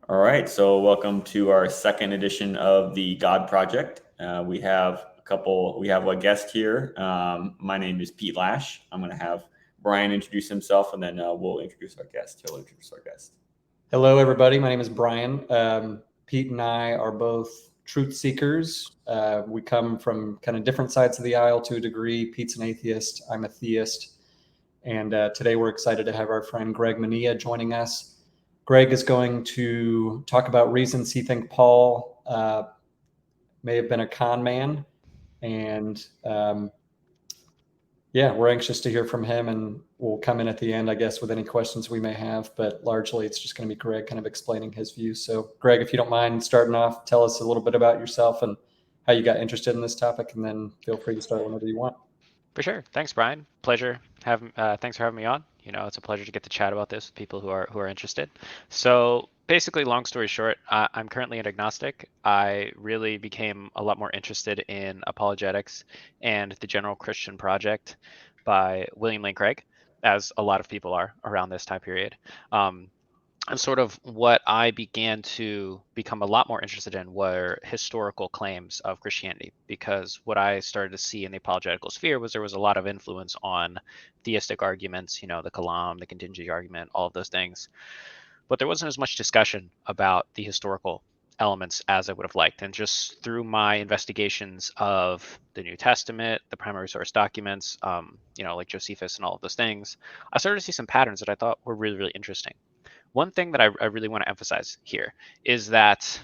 All right, so welcome to our second edition of the God Project. We have a guest here. My name is Pete Lash. I'm going to have Brian introduce himself, and then we'll introduce our guest. He'll introduce our guest. Hello, everybody. My name is Brian. Pete and I are both truth seekers. We come from kind of different sides of the aisle to a degree. Pete's an atheist. I'm a theist. And today we're excited to have our friend Greg Munilla joining us. Greg is going to talk about reasons he thinks Paul may have been a con man. And we're anxious to hear from him, and we'll come in at the end, I guess, with any questions we may have. But largely, it's just going to be Greg kind of explaining his views. So, Greg, if you don't mind starting off, tell us a little bit about yourself and how you got interested in this topic, and then feel free to start whenever you want. For sure. Thanks, Brian. Pleasure. Thanks for having me on. It's a pleasure to get to chat about this with people who are interested. So basically, long story short, I'm currently an agnostic. I really became a lot more interested in apologetics and the general Christian project by William Lane Craig, as a lot of people are around this time period. And sort of what I began to become a lot more interested in were historical claims of Christianity, because what I started to see in the apologetical sphere was there was a lot of influence on theistic arguments, the kalam, the contingency argument, all of those things. But there wasn't as much discussion about the historical elements as I would have liked. And just through my investigations of the New Testament, the primary source documents, like Josephus and all of those things, I started to see some patterns that I thought were really, really interesting. One thing that I really want to emphasize here is that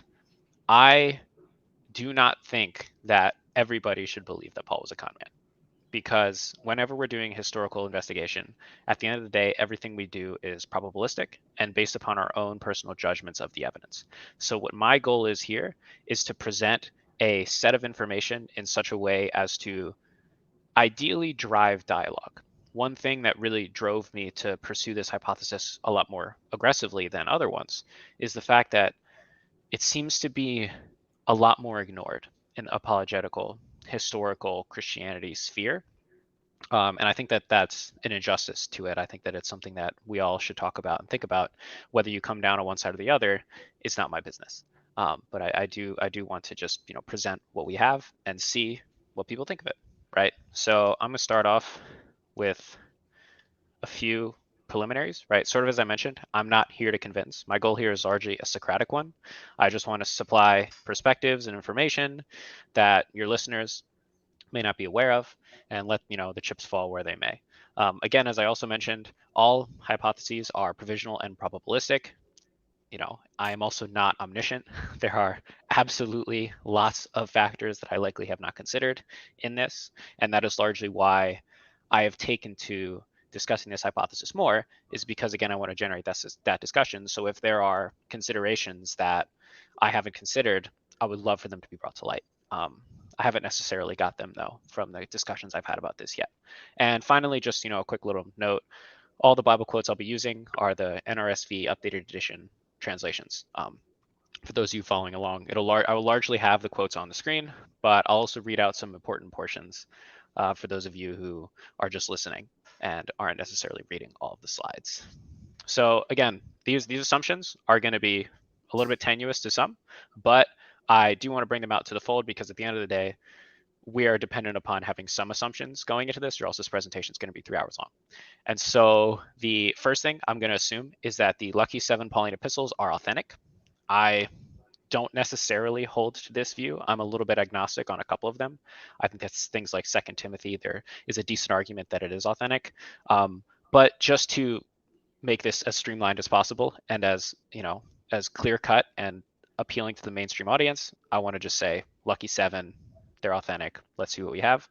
I do not think that everybody should believe that Paul was a con man, because whenever we're doing historical investigation, at the end of the day, everything we do is probabilistic and based upon our own personal judgments of the evidence. So what my goal is here is to present a set of information in such a way as to ideally drive dialogue. One thing that really drove me to pursue this hypothesis a lot more aggressively than other ones is the fact that it seems to be a lot more ignored in the apologetical, historical Christianity sphere. And I think that that's an injustice to it. I think that it's something that we all should talk about and think about. Whether you come down on one side or the other, it's not my business. But I do want to just present what we have and see what people think of it. Right. So I'm going to start off with a few preliminaries, right? Sort of as I mentioned, I'm not here to convince. My goal here is largely a Socratic one. I just want to supply perspectives and information that your listeners may not be aware of, and let the chips fall where they may. Again, as I also mentioned, all hypotheses are provisional and probabilistic. I am also not omniscient. There are absolutely lots of factors that I likely have not considered in this, and that is largely why I have taken to discussing this hypothesis more, is because, again, I want to generate that discussion. So if there are considerations that I haven't considered, I would love for them to be brought to light. I haven't necessarily got them, though, from the discussions I've had about this yet. And finally, just a quick little note, all the Bible quotes I'll be using are the NRSV updated edition translations. For those of you following along, I will largely have the quotes on the screen, but I'll also read out some important portions for those of you who are just listening and aren't necessarily reading all of the slides. So again, these assumptions are going to be a little bit tenuous to some, but I do want to bring them out to the fold, because at the end of the day, we are dependent upon having some assumptions going into this, or else this presentation is going to be 3 hours long. And so the first thing I'm going to assume is that the Lucky 7 Pauline epistles are authentic. I don't necessarily hold to this view. I'm a little bit agnostic on a couple of them. I think that's things like 2 Timothy. There is a decent argument that it is authentic. But just to make this as streamlined as possible and as clear cut and appealing to the mainstream audience, I want to just say Lucky 7, they're authentic. Let's see what we have.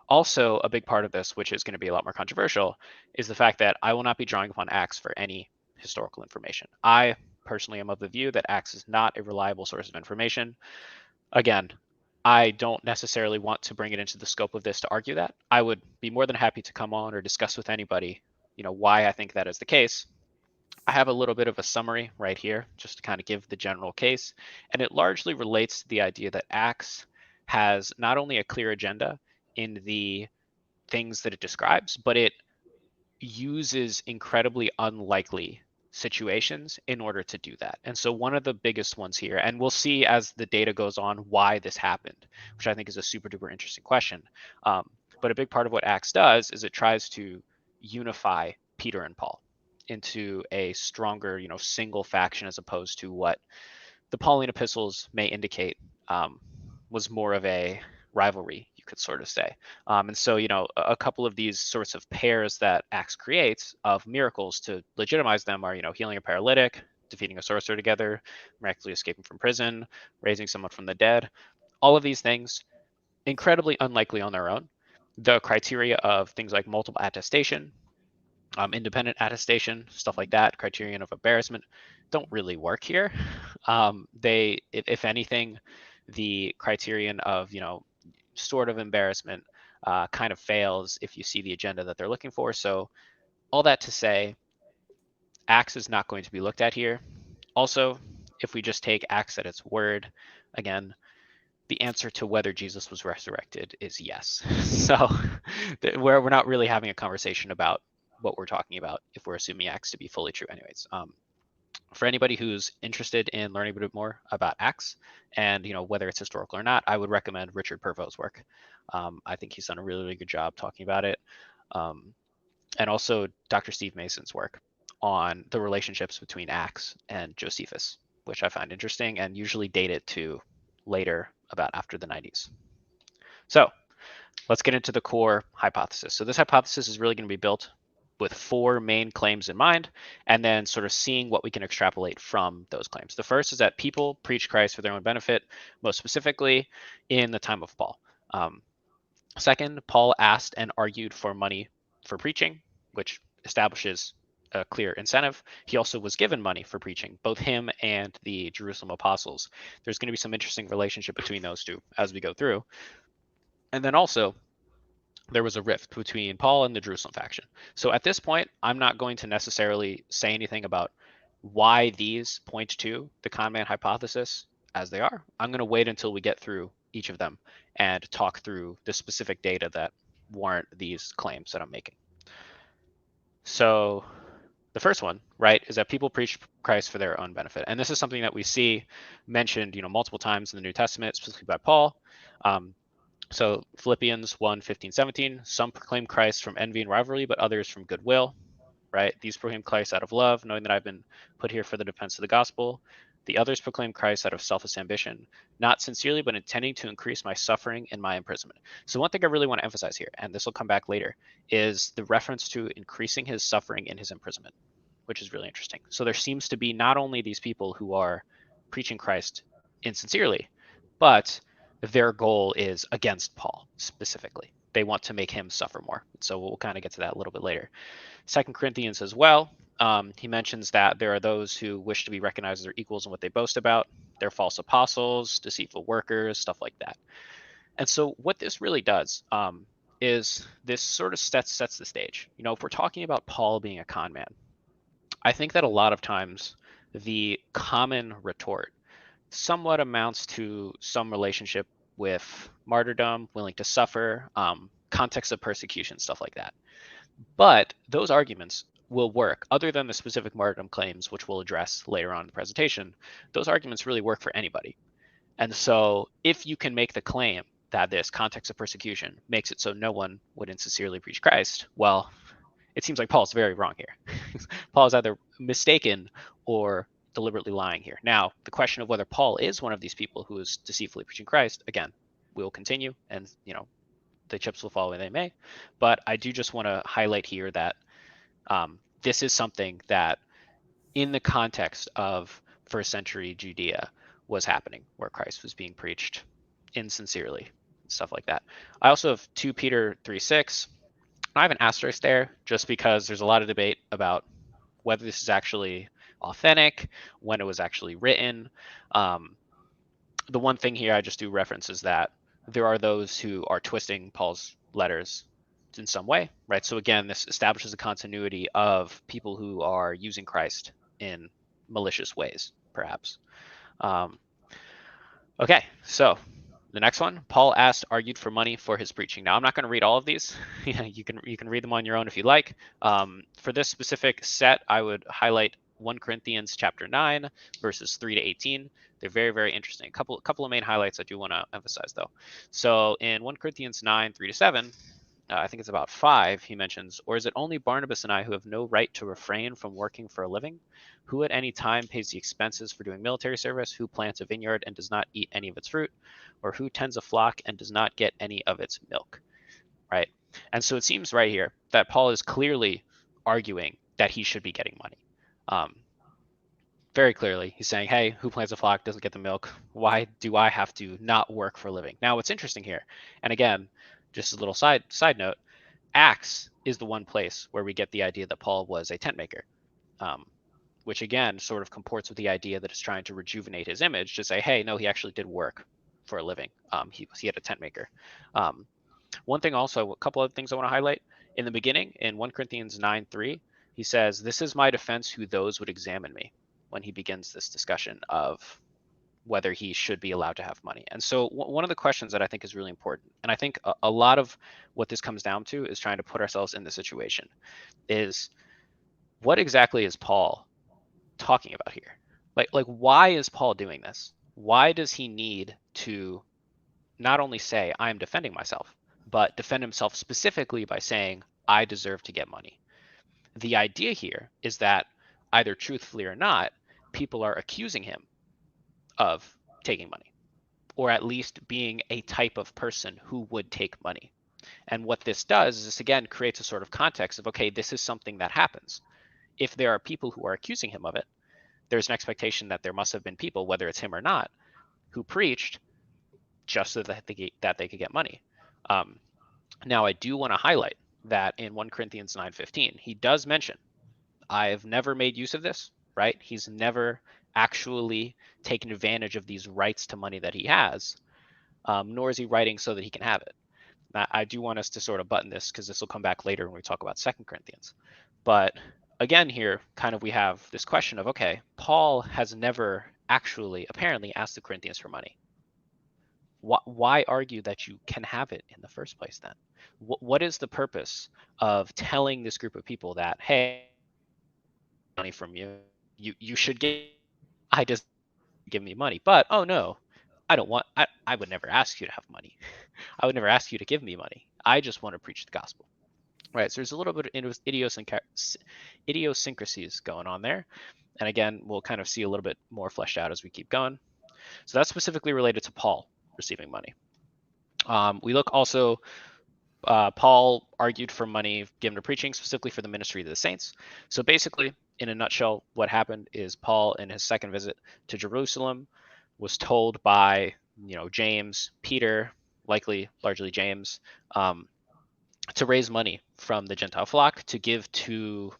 Also, a big part of this, which is going to be a lot more controversial, is the fact that I will not be drawing upon Acts for any historical information. I personally am of the view that Acts is not a reliable source of information. Again, I don't necessarily want to bring it into the scope of this to argue that. I would be more than happy to come on or discuss with anybody, why I think that is the case. I have a little bit of a summary right here, just to kind of give the general case. And it largely relates to the idea that Acts has not only a clear agenda in the things that it describes, but it uses incredibly unlikely situations in order to do that. And so one of the biggest ones here, and we'll see as the data goes on why this happened, which I think is a super duper interesting question. But a big part of what Acts does is it tries to unify Peter and Paul into a stronger, single faction, as opposed to what the Pauline epistles may indicate was more of a rivalry, you could sort of say. And so, a couple of these sorts of pairs that Acts creates of miracles to legitimize them are, healing a paralytic, defeating a sorcerer together, miraculously escaping from prison, raising someone from the dead. All of these things, incredibly unlikely on their own. The criteria of things like multiple attestation, independent attestation, stuff like that, criterion of embarrassment, don't really work here. They, if anything, the criterion of, sort of embarrassment kind of fails if you see the agenda that they're looking for. So all that to say, Acts is not going to be looked at here. Also, if we just take Acts at its word, again, the answer to whether Jesus was resurrected is yes. So we're not really having a conversation about what we're talking about if we're assuming Acts to be fully true anyways. For anybody who's interested in learning a bit more about Acts and whether it's historical or not, I would recommend Richard Purvaux's work. I think he's done a really, really good job talking about it. And also Dr. Steve Mason's work on the relationships between Acts and Josephus, which I find interesting and usually date it to later, about after the 90s. So let's get into the core hypothesis. So this hypothesis is really going to be built with 4 main claims in mind, and then sort of seeing what we can extrapolate from those claims. The first is that people preach Christ for their own benefit, most specifically in the time of Paul. Second, Paul asked and argued for money for preaching, which establishes a clear incentive. He also was given money for preaching, both him and the Jerusalem apostles. There's going to be some interesting relationship between those two as we go through. And then also, there was a rift between Paul and the Jerusalem faction. So at this point, I'm not going to necessarily say anything about why these point to the con man hypothesis as they are. I'm going to wait until we get through each of them and talk through the specific data that warrant these claims that I'm making. So the first one, right, is that people preach Christ for their own benefit. And this is something that we see mentioned, multiple times in the New Testament, specifically by Paul. So Philippians 1, 15, 17, some proclaim Christ from envy and rivalry, but others from goodwill, right? These proclaim Christ out of love, knowing that I've been put here for the defense of the gospel. The others proclaim Christ out of selfish ambition, not sincerely, but intending to increase my suffering and my imprisonment. So one thing I really want to emphasize here, and this will come back later, is the reference to increasing his suffering and his imprisonment, which is really interesting. So there seems to be not only these people who are preaching Christ insincerely, but their goal is against Paul specifically. They want to make him suffer more. So we'll kind of get to that a little bit later. 2 Corinthians as well, he mentions that there are those who wish to be recognized as their equals in what they boast about. They're false apostles, deceitful workers, stuff like that. And so what this really does is this sort of sets the stage. If we're talking about Paul being a con man, I think that a lot of times the common retort somewhat amounts to some relationship with martyrdom, willing to suffer, context of persecution, stuff like that. But those arguments will work, other than the specific martyrdom claims, which we'll address later on in the presentation. Those arguments really work for anybody. And so if you can make the claim that this context of persecution makes it so no one would insincerely preach Christ, well, it seems like Paul's very wrong here. Paul is either mistaken or deliberately lying here. Now, the question of whether Paul is one of these people who is deceitfully preaching Christ, again, we'll continue, and the chips will fall where they may. But I do just want to highlight here that this is something that, in the context of first century Judea, was happening, where Christ was being preached insincerely, stuff like that. I also have 2 Peter 3:6. I have an asterisk there just because there's a lot of debate about whether this is actually authentic, when it was actually written. The one thing here I just do reference is that there are those who are twisting Paul's letters in some way, right? So again, this establishes a continuity of people who are using Christ in malicious ways, perhaps. Okay, so the next one, Paul argued for money for his preaching. Now, I'm not going to read all of these. You can read them on your own if you like. For this specific set, I would highlight 1 Corinthians chapter 9, verses 3 to 18. They're very, very interesting. Couple of main highlights I do want to emphasize, though. So in 1 Corinthians 9, 3 to 7, I think it's about 5, he mentions, or is it only Barnabas and I who have no right to refrain from working for a living? Who at any time pays the expenses for doing military service? Who plants a vineyard and does not eat any of its fruit? Or who tends a flock and does not get any of its milk? Right? And so it seems right here that Paul is clearly arguing that he should be getting money. Very clearly, he's saying, hey, who plants a flock doesn't get the milk? Why do I have to not work for a living? Now, what's interesting here, and again, just a little side note, Acts is the one place where we get the idea that Paul was a tent maker, which again sort of comports with the idea that it's trying to rejuvenate his image to say, hey, no, he actually did work for a living. He had a tent maker. One thing also, a couple of things I want to highlight. In the beginning, in 1 Corinthians 9:3, he says, this is my defense who those would examine me, when he begins this discussion of whether he should be allowed to have money. And so one of the questions that I think is really important, and I think a lot of what this comes down to is trying to put ourselves in the situation, is what exactly is Paul talking about here? Like why is Paul doing this? Why does he need to not only say I'm defending myself, but defend himself specifically by saying I deserve to get money? The idea here is that either truthfully or not, people are accusing him of taking money, or at least being a type of person who would take money. And what this does is this again creates a sort of context of, okay, this is something that happens. If there are people who are accusing him of it, there's an expectation that there must have been people, whether it's him or not, who preached just so that they could get money. Now, I do want to highlight that in 1 Corinthians 9:15, he does mention, I've never made use of this, right? He's never actually taken advantage of these rights to money that he has, nor is he writing so that he can have it. Now, I do want us to sort of button this because this will come back later when we talk about 2 Corinthians. But again, here, kind of we have this question of, okay, Paul has never actually apparently asked the Corinthians for money. Why argue that you can have it in the first place then? What is the purpose of telling this group of people that, hey, money from you should get, I just give me money, but oh no, I don't want, I would never ask you to have money. I would never ask you to give me money. I just want to preach the gospel. Right, so there's a little bit of idiosyncrasies going on there. And again, we'll kind of see a little bit more fleshed out as we keep going. So that's specifically related to Paul receiving money. We look also, Paul argued for money given to preaching, specifically for the ministry of the saints. So basically, in a nutshell, what happened is Paul, in his second visit to Jerusalem, was told by, James, Peter, largely James, to raise money from the Gentile flock to give to,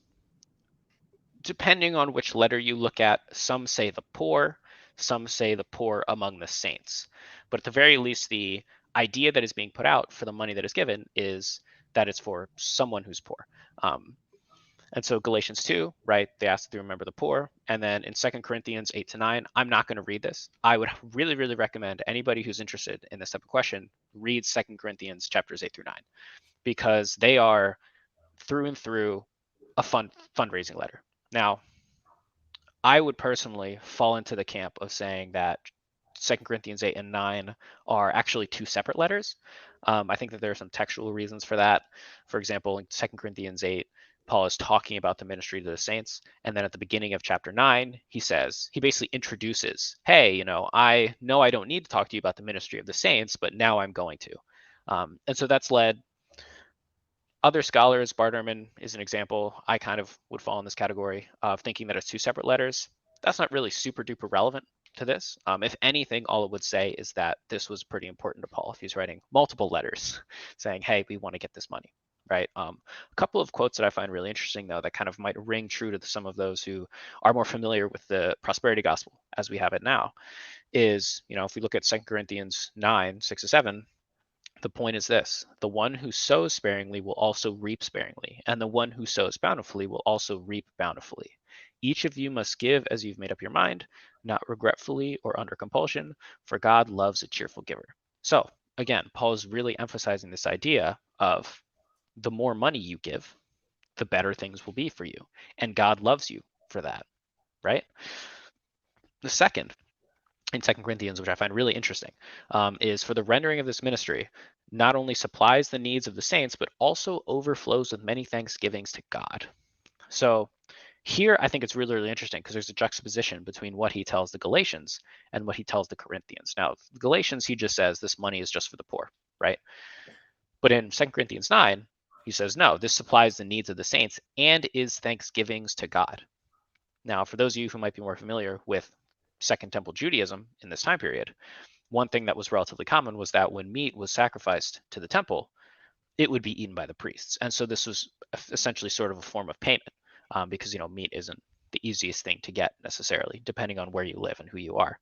depending on which letter you look at, some say the poor, some say the poor among the saints. But at the very least, the idea that is being put out for the money that is given is that it's for someone who's poor. And so Galatians 2, right, they ask to remember the poor. And then in 2 Corinthians 8-9, I'm not going to read this. I would really, really recommend anybody who's interested in this type of question, read 2 Corinthians chapters 8-9, because they are through and through a fundraising letter. Now, I would personally fall into the camp of saying that 2 Corinthians 8 and 9 are actually two separate letters. I think that there are some textual reasons for that. For example, in 2 Corinthians 8, Paul is talking about the ministry to the saints. And then at the beginning of chapter 9, he basically introduces, hey, I know I don't need to talk to you about the ministry of the saints, but now I'm going to. And so that's led other scholars, Bart Ehrman is an example. I kind of would fall in this category of thinking that it's two separate letters. That's not really super duper relevant to this. If anything, all it would say is that this was pretty important to Paul if he's writing multiple letters saying, hey, we want to get this money, right? A couple of quotes that I find really interesting, though, that kind of might ring true to some of those who are more familiar with the prosperity gospel as we have it now is, if we look at 2 Corinthians 9, 6-7, the point is this: the one who sows sparingly will also reap sparingly, and the one who sows bountifully will also reap bountifully. Each of you must give as you've made up your mind, not regretfully or under compulsion, for God loves a cheerful giver. So again, Paul is really emphasizing this idea of the more money you give, the better things will be for you. And God loves you for that. right? The second, in 2 Corinthians, which I find really interesting, is for the rendering of this ministry, not only supplies the needs of the saints, but also overflows with many thanksgivings to God. So here, I think it's really, really interesting because there's a juxtaposition between what he tells the Galatians and what he tells the Corinthians. Now, the Galatians, he just says this money is just for the poor, right? But in 2 Corinthians 9, he says, no, this supplies the needs of the saints and is thanksgivings to God. Now, for those of you who might be more familiar with Second Temple Judaism in this time period, one thing that was relatively common was that when meat was sacrificed to the temple, it would be eaten by the priests. And so this was essentially sort of a form of payment because, meat isn't the easiest thing to get necessarily, depending on where you live and who you are.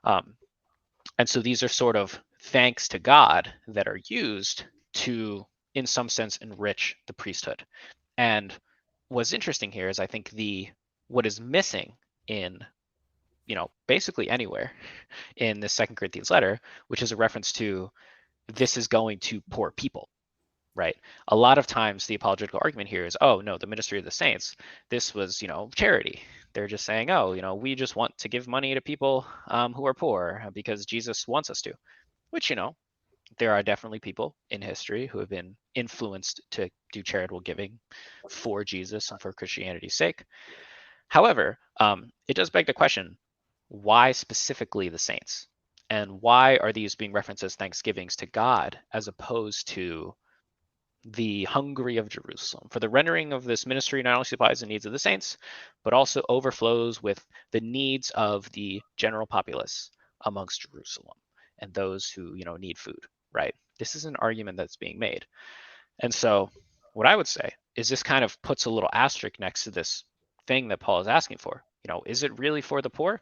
And so these are sort of thanks to God that are used to, in some sense, enrich the priesthood. And what's interesting here is I think what is missing in basically anywhere in this 2 Corinthians letter, which is a reference to this is going to poor people, right? A lot of times the apologetical argument here is, oh, no, the ministry of the saints, this was, charity. They're just saying, oh, we just want to give money to people who are poor because Jesus wants us to, which, there are definitely people in history who have been influenced to do charitable giving for Jesus and for Christianity's sake. However, it does beg the question, why specifically the saints? And why are these being referenced as thanksgivings to God as opposed to the hungry of Jerusalem? For the rendering of this ministry not only supplies the needs of the saints, but also overflows with the needs of the general populace amongst Jerusalem and those who, need food, right? This is an argument that's being made. And so what I would say is this kind of puts a little asterisk next to this thing that Paul is asking for. Is it really for the poor?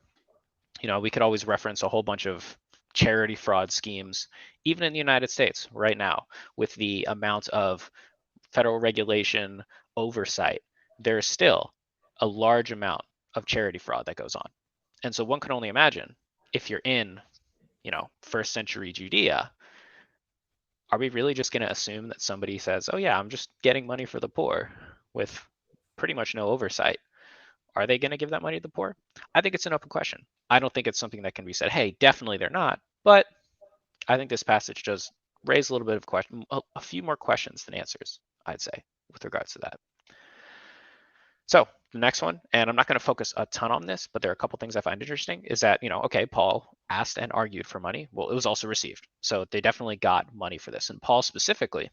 We could always reference a whole bunch of charity fraud schemes, even in the United States right now, with the amount of federal regulation oversight, there's still a large amount of charity fraud that goes on. And so one can only imagine if you're in, first century Judea, are we really just going to assume that somebody says, oh yeah, I'm just getting money for the poor with pretty much no oversight? Are they going to give that money to the poor? I think it's an open question. I don't think it's something that can be said, hey, definitely they're not. But I think this passage does raise a little bit of question, a few more questions than answers, I'd say, with regards to that. So the next one, and I'm not going to focus a ton on this, but there are a couple things I find interesting, is that, okay, Paul asked and argued for money. Well, it was also received. So they definitely got money for this. And Paul specifically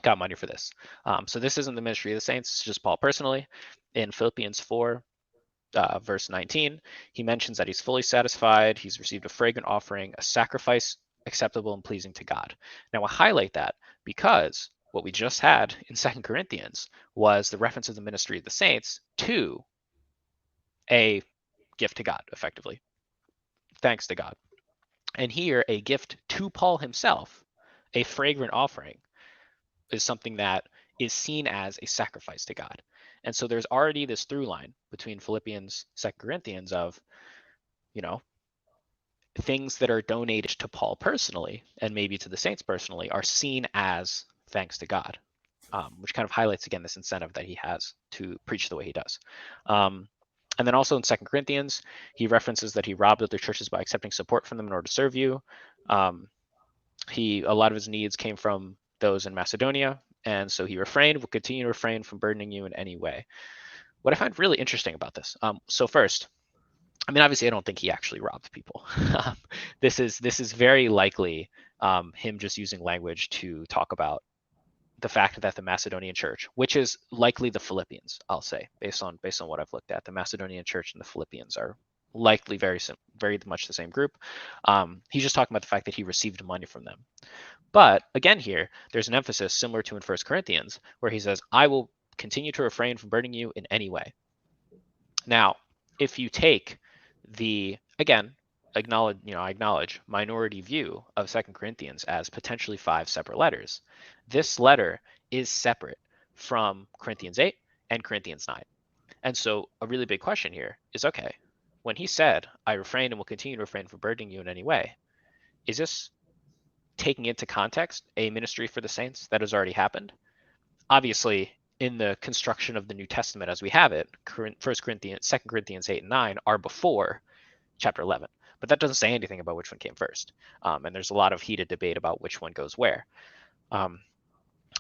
got money for this. So this isn't the ministry of the saints. It's just Paul personally. In Philippians 4, verse 19, he mentions that he's fully satisfied. He's received a fragrant offering, a sacrifice acceptable and pleasing to God. Now, I highlight that because what we just had in 2 Corinthians was the reference of the ministry of the saints to a gift to God, effectively. Thanks to God. And here, a gift to Paul himself, a fragrant offering, is something that is seen as a sacrifice to God. And so there's already this through line between Philippians, 2 Corinthians of, things that are donated to Paul personally and maybe to the saints personally are seen as thanks to God, which kind of highlights again this incentive that he has to preach the way he does. And then also in 2 Corinthians, he references that he robbed other churches by accepting support from them in order to serve you. A lot of his needs came from those in Macedonia, and so he will continue to refrain from burdening you in any way. What I find really interesting about this, so first, obviously I don't think he actually robbed people. This is very likely him just using language to talk about the fact that the Macedonian church, which is likely the Philippians, I'll say, based on what I've looked at, the Macedonian church and the Philippians are likely very much the same group. He's just talking about the fact that he received money from them. But again, here, there's an emphasis similar to in 1 Corinthians, where he says, I will continue to refrain from burdening you in any way. Now, if you take I acknowledge minority view of 2 Corinthians as potentially 5 separate letters. This letter is separate from Corinthians 8 and Corinthians 9. And so a really big question here is, okay, when he said, I refrain and will continue to refrain from burdening you in any way, is this taking into context a ministry for the saints that has already happened? Obviously, in the construction of the New Testament as we have it, 1 Corinthians, 2 Corinthians 8 and 9 are before chapter 11. But that doesn't say anything about which one came first. And there's a lot of heated debate about which one goes where.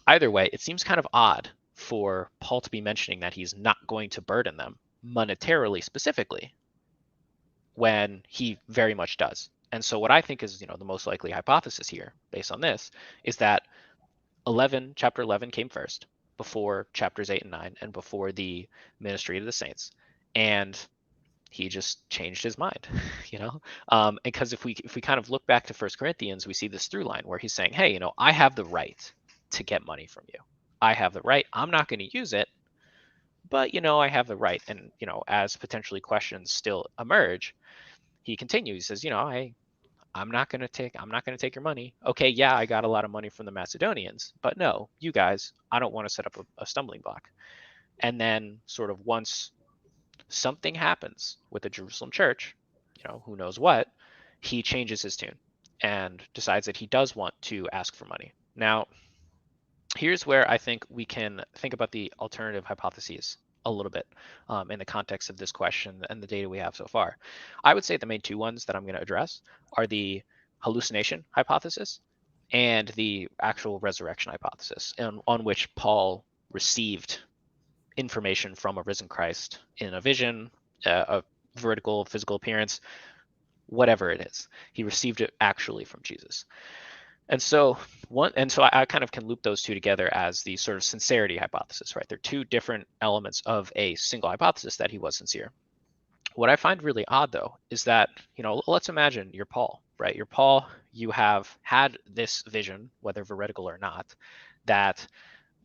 Either way, it seems kind of odd for Paul to be mentioning that he's not going to burden them monetarily specifically when he very much does. And so what I think is, the most likely hypothesis here based on this is that chapter 11 came first before chapters 8 and 9 and before the ministry of the saints. And he just changed his mind, because if we kind of look back to 1 Corinthians, we see this through line where he's saying, hey, I have the right to get money from you. I have the right. I'm not going to use it, but I have the right. And as potentially questions still emerge, he continues. He says, I'm not going to take your money. Okay, yeah, I got a lot of money from the Macedonians, but no, you guys, I don't want to set up a stumbling block. And then sort of once something happens with the Jerusalem church, who knows what, he changes his tune and decides that he does want to ask for money. Now, here's where I think we can think about the alternative hypotheses a little bit in the context of this question and the data we have so far. I would say the main two ones that I'm going to address are the hallucination hypothesis and the actual resurrection hypothesis, on which Paul received information from a risen Christ in a vision, a vertical physical appearance, whatever it is. He received it actually from Jesus. And so I kind of can loop those two together as the sort of sincerity hypothesis, right? They're two different elements of a single hypothesis that he was sincere. What I find really odd, though, is that, let's imagine you're Paul, right? You're Paul, you have had this vision, whether veridical or not, that,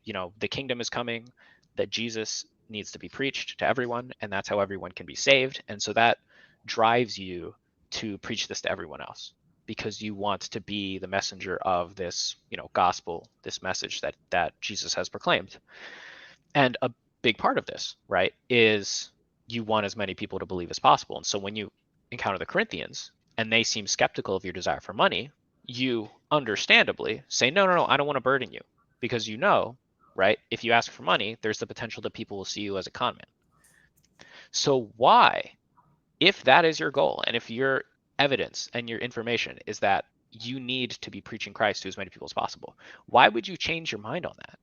the kingdom is coming, that Jesus needs to be preached to everyone, and that's how everyone can be saved. And so that drives you to preach this to everyone else, because you want to be the messenger of this, gospel, this message that Jesus has proclaimed. And a big part of this, right, is you want as many people to believe as possible. And so when you encounter the Corinthians and they seem skeptical of your desire for money, you understandably say, no, I don't want to burden you, because right, if you ask for money, there's the potential that people will see you as a con man. So why, if that is your goal, and if your evidence and your information is that you need to be preaching Christ to as many people as possible, why would you change your mind on that?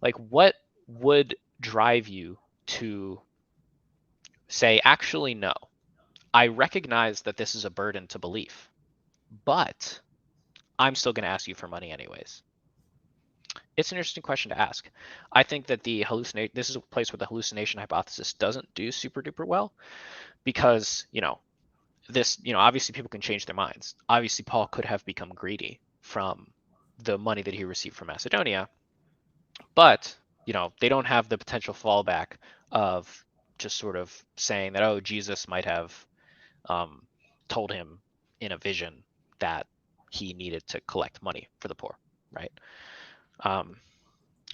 Like, what would drive you to say, actually, no, I recognize that this is a burden to belief, but I'm still going to ask you for money anyways? It's an interesting question to ask. I think that this is a place where the hallucination hypothesis doesn't do super duper well, because, this, obviously people can change their minds. Obviously, Paul could have become greedy from the money that he received from Macedonia, but, they don't have the potential fallback of just sort of saying that, oh, Jesus might have told him in a vision that he needed to collect money for the poor, right?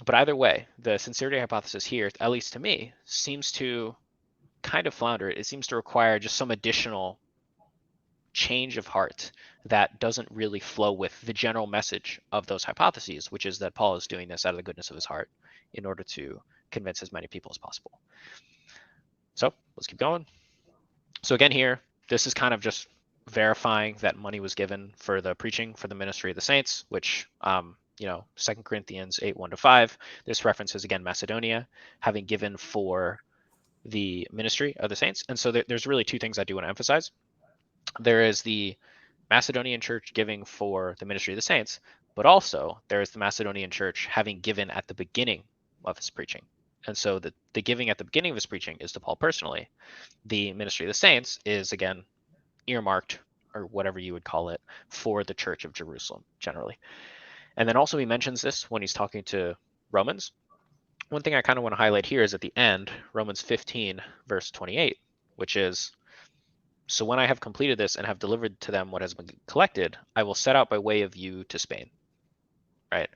But either way, the sincerity hypothesis here, at least to me, seems to kind of flounder. It seems to require just some additional change of heart that doesn't really flow with the general message of those hypotheses, which is that Paul is doing this out of the goodness of his heart in order to convince as many people as possible. So let's keep going. So again here, this is kind of just verifying that money was given for the preaching, for the ministry of the saints, which 2 Corinthians 8, 1-5, this references again Macedonia having given for the ministry of the saints. And so there's really two things I do want to emphasize. There is the Macedonian church giving for the ministry of the saints, but also there is the Macedonian church having given at the beginning of his preaching. And so the giving at the beginning of his preaching is to Paul personally. The ministry of the saints is, again, earmarked, or whatever you would call it, for the church of Jerusalem generally. And then also he mentions this when he's talking to Romans. One thing I kind of want to highlight here is at the end, Romans 15, verse 28, which is, so when I have completed this and have delivered to them what has been collected, I will set out by way of you to Spain, right?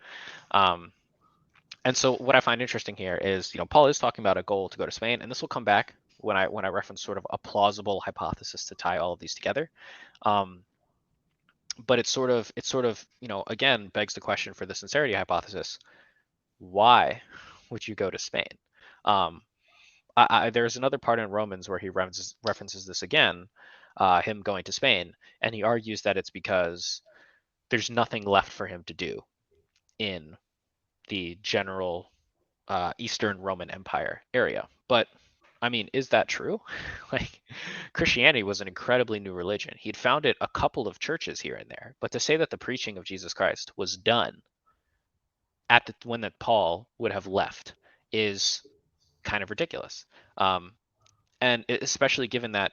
And so what I find interesting here is, Paul is talking about a goal to go to Spain, and this will come back when I reference sort of a plausible hypothesis to tie all of these together. But it's sort of, again, begs the question for the sincerity hypothesis. Why would you go to Spain? There's another part in Romans where he references this again, him going to Spain, and he argues that it's because there's nothing left for him to do in the general Eastern Roman Empire area. But I mean, is that true? Like, Christianity was an incredibly new religion. He'd founded a couple of churches here and there, but to say that the preaching of Jesus Christ was done at when that Paul would have left is kind of ridiculous. And especially given that,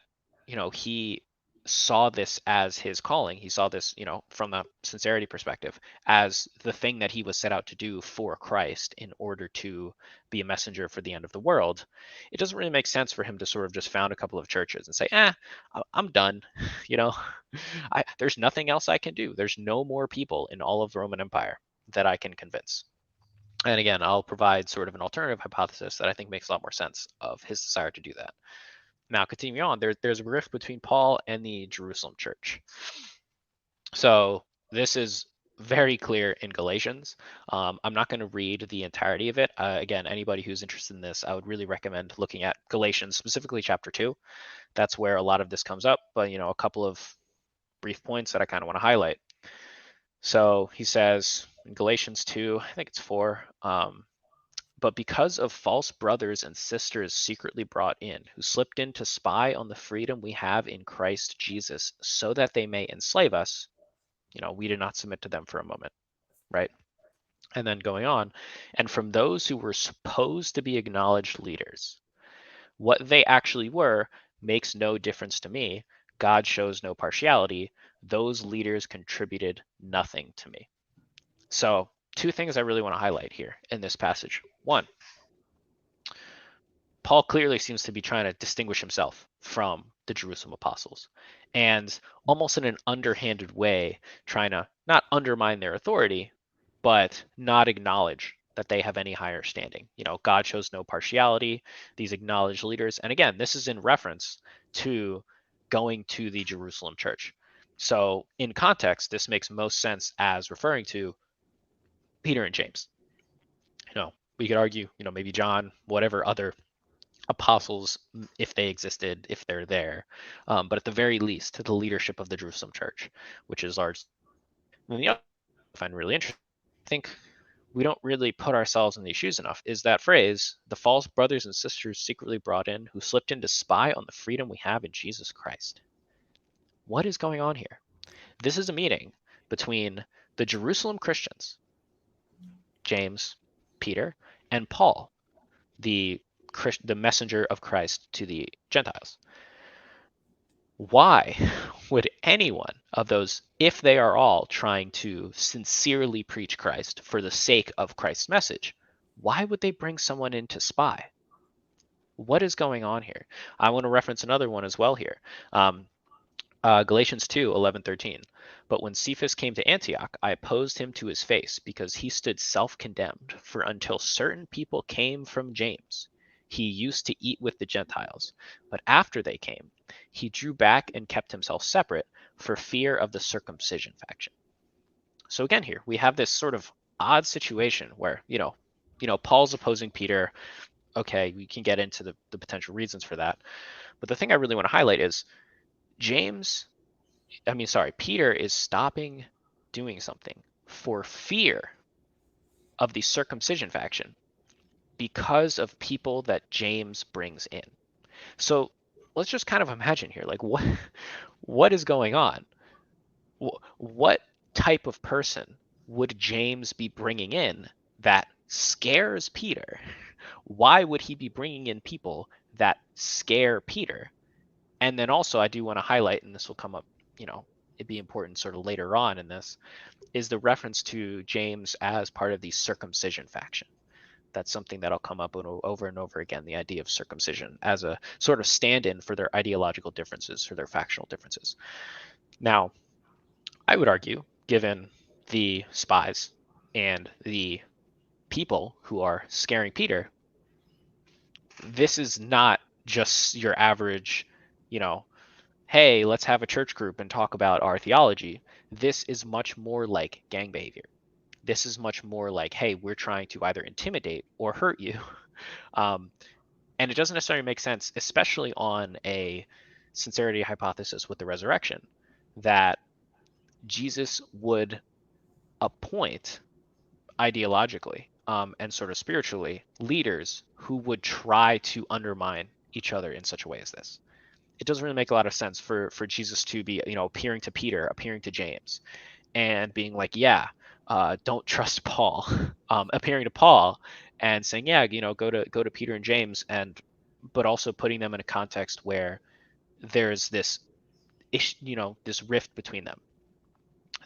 he saw this as his calling. He saw this, from the sincerity perspective, as the thing that he was set out to do for Christ in order to be a messenger for the end of the world. It doesn't really make sense for him to sort of just found a couple of churches and say, I'm done. There's nothing else I can do. There's no more people in all of the Roman Empire that I can convince. And again, I'll provide sort of an alternative hypothesis that I think makes a lot more sense of his desire to do that. Now, continuing on, there's a rift between Paul and the Jerusalem church. So this is very clear in Galatians. I'm not going to read the entirety of it. Again, anybody who's interested in this, I would really recommend looking at Galatians, specifically chapter 2. That's where a lot of this comes up, but a couple of brief points that I kind of want to highlight. So he says in Galatians 2, I think it's 4, but because of false brothers and sisters secretly brought in, who slipped in to spy on the freedom we have in Christ Jesus, so that they may enslave us, we did not submit to them for a moment, right? And then going on, and from those who were supposed to be acknowledged leaders, what they actually were makes no difference to me. God shows no partiality. Those leaders contributed nothing to me. So, two things I really want to highlight here in this passage. One, Paul clearly seems to be trying to distinguish himself from the Jerusalem apostles, and almost in an underhanded way, trying to not undermine their authority, but not acknowledge that they have any higher standing. God shows no partiality, these acknowledged leaders. And again, this is in reference to going to the Jerusalem church. So in context, this makes most sense as referring to Peter and James. We could argue, maybe John, whatever other apostles, if they existed, if they're there, but at the very least, to the leadership of the Jerusalem church, which is large. And the other I find really interesting, I think we don't really put ourselves in these shoes enough, is that phrase, the false brothers and sisters secretly brought in, who slipped in to spy on the freedom we have in Jesus Christ. What is going on here? This is a meeting between the Jerusalem Christians, James, Peter, and Paul, the messenger of Christ to the Gentiles. Why would anyone of those, if they are all trying to sincerely preach Christ for the sake of Christ's message, why would they bring someone in to spy? What is going on here? I want to reference another one as well here. Galatians 2, 11, 13. But when Cephas came to Antioch, I opposed him to his face, because he stood self-condemned. For until certain people came from James, he used to eat with the Gentiles. But after they came, he drew back and kept himself separate for fear of the circumcision faction. So again, here we have this sort of odd situation where, Paul's opposing Peter. Okay, we can get into the potential reasons for that. But the thing I really want to highlight is Peter is stopping doing something for fear of the circumcision faction because of people that James brings in. So let's just kind of imagine here, like what is going on? What type of person would James be bringing in that scares Peter? Why would he be bringing in people that scare Peter? And then also, I do want to highlight, and this will come up, it'd be important sort of later on in this, is the reference to James as part of the circumcision faction. That's something that'll come up over and over again, the idea of circumcision as a sort of stand-in for their ideological differences, or their factional differences. Now, I would argue, given the spies and the people who are scaring Peter, this is not just your average, hey, let's have a church group and talk about our theology. This is much more like gang behavior. This is much more like, hey, we're trying to either intimidate or hurt you. And it doesn't necessarily make sense, especially on a sincerity hypothesis with the resurrection, that Jesus would appoint ideologically and sort of spiritually leaders who would try to undermine each other in such a way as this. It doesn't really make a lot of sense for Jesus to be, appearing to Peter, appearing to James, and being like, yeah, don't trust Paul, appearing to Paul and saying, yeah, go to Peter and James, but also putting them in a context where there's this this rift between them.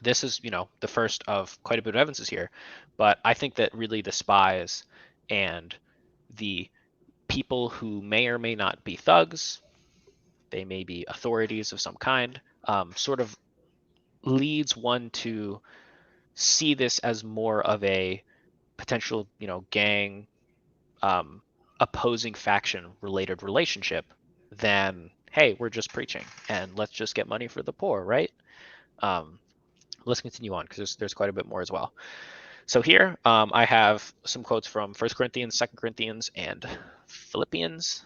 This is, the first of quite a bit of evidences here, but I think that really the spies and the people who may or may not be thugs, they may be authorities of some kind, sort of leads one to see this as more of a potential, gang, opposing faction related relationship than, hey, we're just preaching and let's just get money for the poor, right? Let's continue on because there's quite a bit more as well. So here I have some quotes from 1 Corinthians, 2 Corinthians, and Philippians.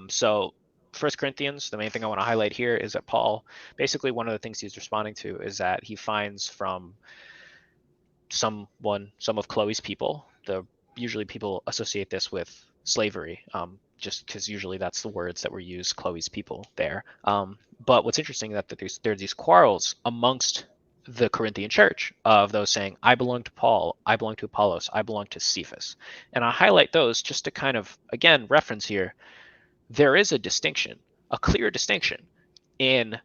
So 1 Corinthians, the main thing I want to highlight here is that Paul, basically one of the things he's responding to is that he finds from some of Chloe's people, usually people associate this with slavery, just because usually that's the words that were used, Chloe's people there. But what's interesting is that there are these quarrels amongst the Corinthian church of those saying, I belong to Paul, I belong to Apollos, I belong to Cephas. And I highlight those just to kind of, again, reference here, there is a distinction, a clear distinction in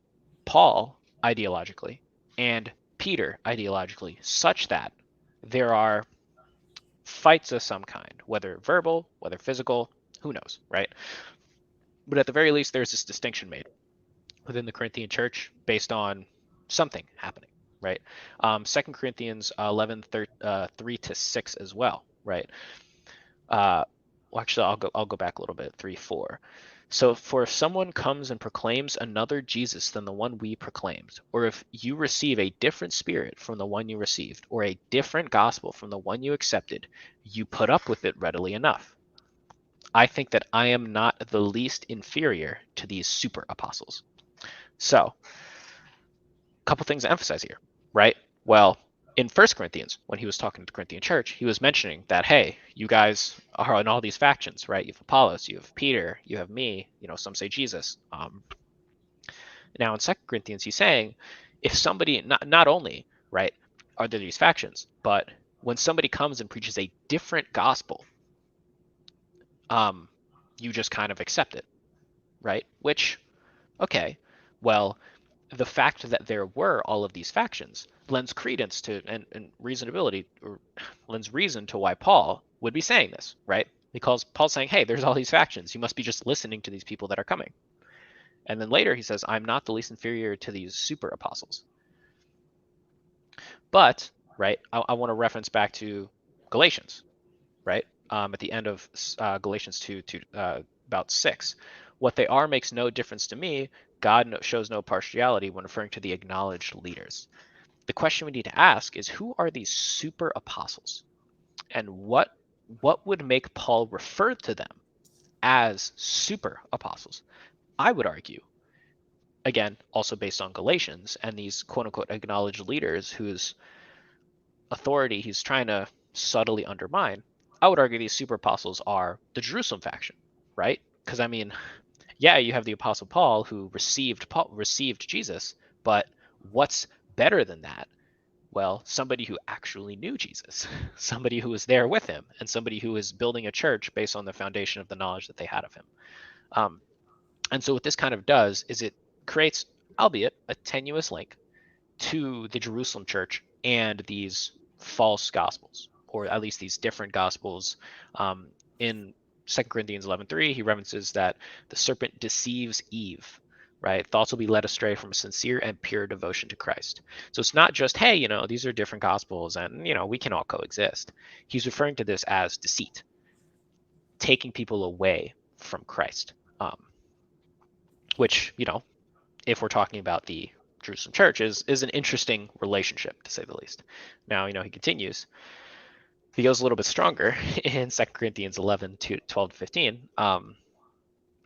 Paul ideologically and Peter ideologically, such that there are fights of some kind, whether verbal, whether physical, who knows, right? But at the very least, there's this distinction made within the Corinthian church based on something happening, right? 2 Corinthians 11, 3 to 6 as well, right? Well, actually, I'll go back a little bit, 3, 4. So for if someone comes and proclaims another Jesus than the one we proclaimed, or if you receive a different spirit from the one you received, or a different gospel from the one you accepted, you put up with it readily enough. I think that I am not the least inferior to these super apostles. So, a couple things to emphasize here, right? Well, in 1 Corinthians, when he was talking to the Corinthian church, he was mentioning that, hey, you guys are in all these factions, right? You have Apollos, you have Peter, you have me, some say Jesus. Now in 2 Corinthians, he's saying, if somebody, not only, right, are there these factions, but when somebody comes and preaches a different gospel, you just kind of accept it, right? Which, okay, well, the fact that there were all of these factions lends credence to and reasonability, or lends reason to why Paul would be saying this, right? Because Paul's saying, hey, there's all these factions. You must be just listening to these people that are coming. And then later he says, I'm not the least inferior to these super apostles. But, right, I want to reference back to Galatians, right? At the end of Galatians 2 to about 6. What they are makes no difference to me. God shows no partiality when referring to the acknowledged leaders. The question we need to ask is, who are these super apostles? And what would make Paul refer to them as super apostles? I would argue, again, also based on Galatians and these quote-unquote acknowledged leaders whose authority he's trying to subtly undermine, I would argue these super apostles are the Jerusalem faction, right? Because, I mean, yeah, you have the Apostle Paul who received Jesus, but what's better than that? Well, somebody who actually knew Jesus, somebody who was there with him, and somebody who is building a church based on the foundation of the knowledge that they had of him. And so what this kind of does is it creates, albeit a tenuous link, to the Jerusalem church and these false gospels, or at least these different gospels. In 2 Corinthians 11:3, he references that the serpent deceives Eve, right? Thoughts will be led astray from a sincere and pure devotion to Christ. So it's not just, hey, these are different gospels and, we can all coexist. He's referring to this as deceit, taking people away from Christ, which, if we're talking about the Jerusalem church is an interesting relationship, to say the least. Now, he continues. He goes a little bit stronger in 2 Corinthians 11, 12 to 15.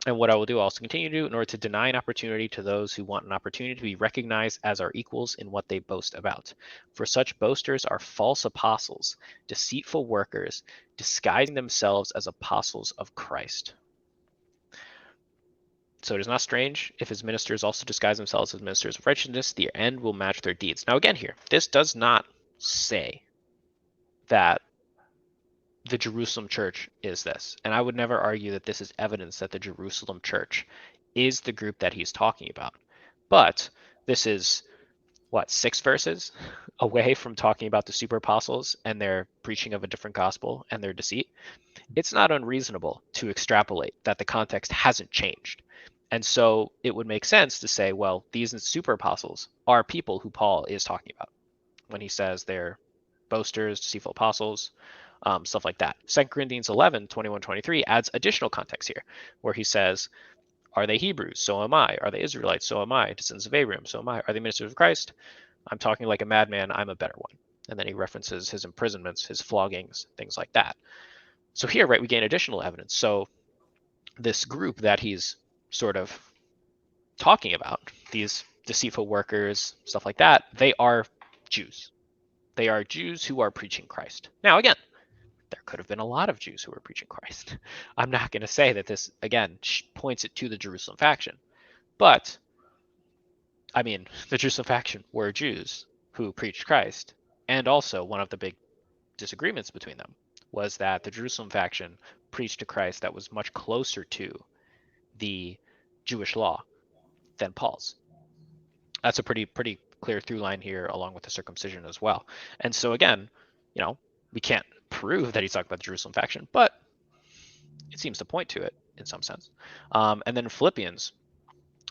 And what I will do, I'll also continue to do in order to deny an opportunity to those who want an opportunity to be recognized as our equals in what they boast about. For such boasters are false apostles, deceitful workers, disguising themselves as apostles of Christ. So it is not strange if his ministers also disguise themselves as ministers of righteousness, the end will match their deeds. Now again here, this does not say that the Jerusalem church is this. And I would never argue that this is evidence that the Jerusalem church is the group that he's talking about. But this is, 6 verses away from talking about the super apostles and their preaching of a different gospel and their deceit. It's not unreasonable to extrapolate that the context hasn't changed. And so it would make sense to say, well, these super apostles are people who Paul is talking about when he says they're boasters, deceitful apostles, stuff like that. 2 Corinthians 11, 21, 23 adds additional context here, where he says, are they Hebrews? So am I. Are they Israelites? So am I. Descendants of Abraham? So am I. Are they ministers of Christ? I'm talking like a madman. I'm a better one. And then he references his imprisonments, his floggings, things like that. So here, right, we gain additional evidence. So this group that he's sort of talking about, these deceitful workers, stuff like that, they are Jews. They are Jews who are preaching Christ. Now, again, there could have been a lot of Jews who were preaching Christ. I'm not going to say that this, again, points it to the Jerusalem faction. But, I mean, the Jerusalem faction were Jews who preached Christ. And also, one of the big disagreements between them was that the Jerusalem faction preached a Christ that was much closer to the Jewish law than Paul's. That's a pretty clear through line here, along with the circumcision as well. And so, again, we can't prove that he's talking about the Jerusalem faction, but it seems to point to it in some sense. And then Philippians,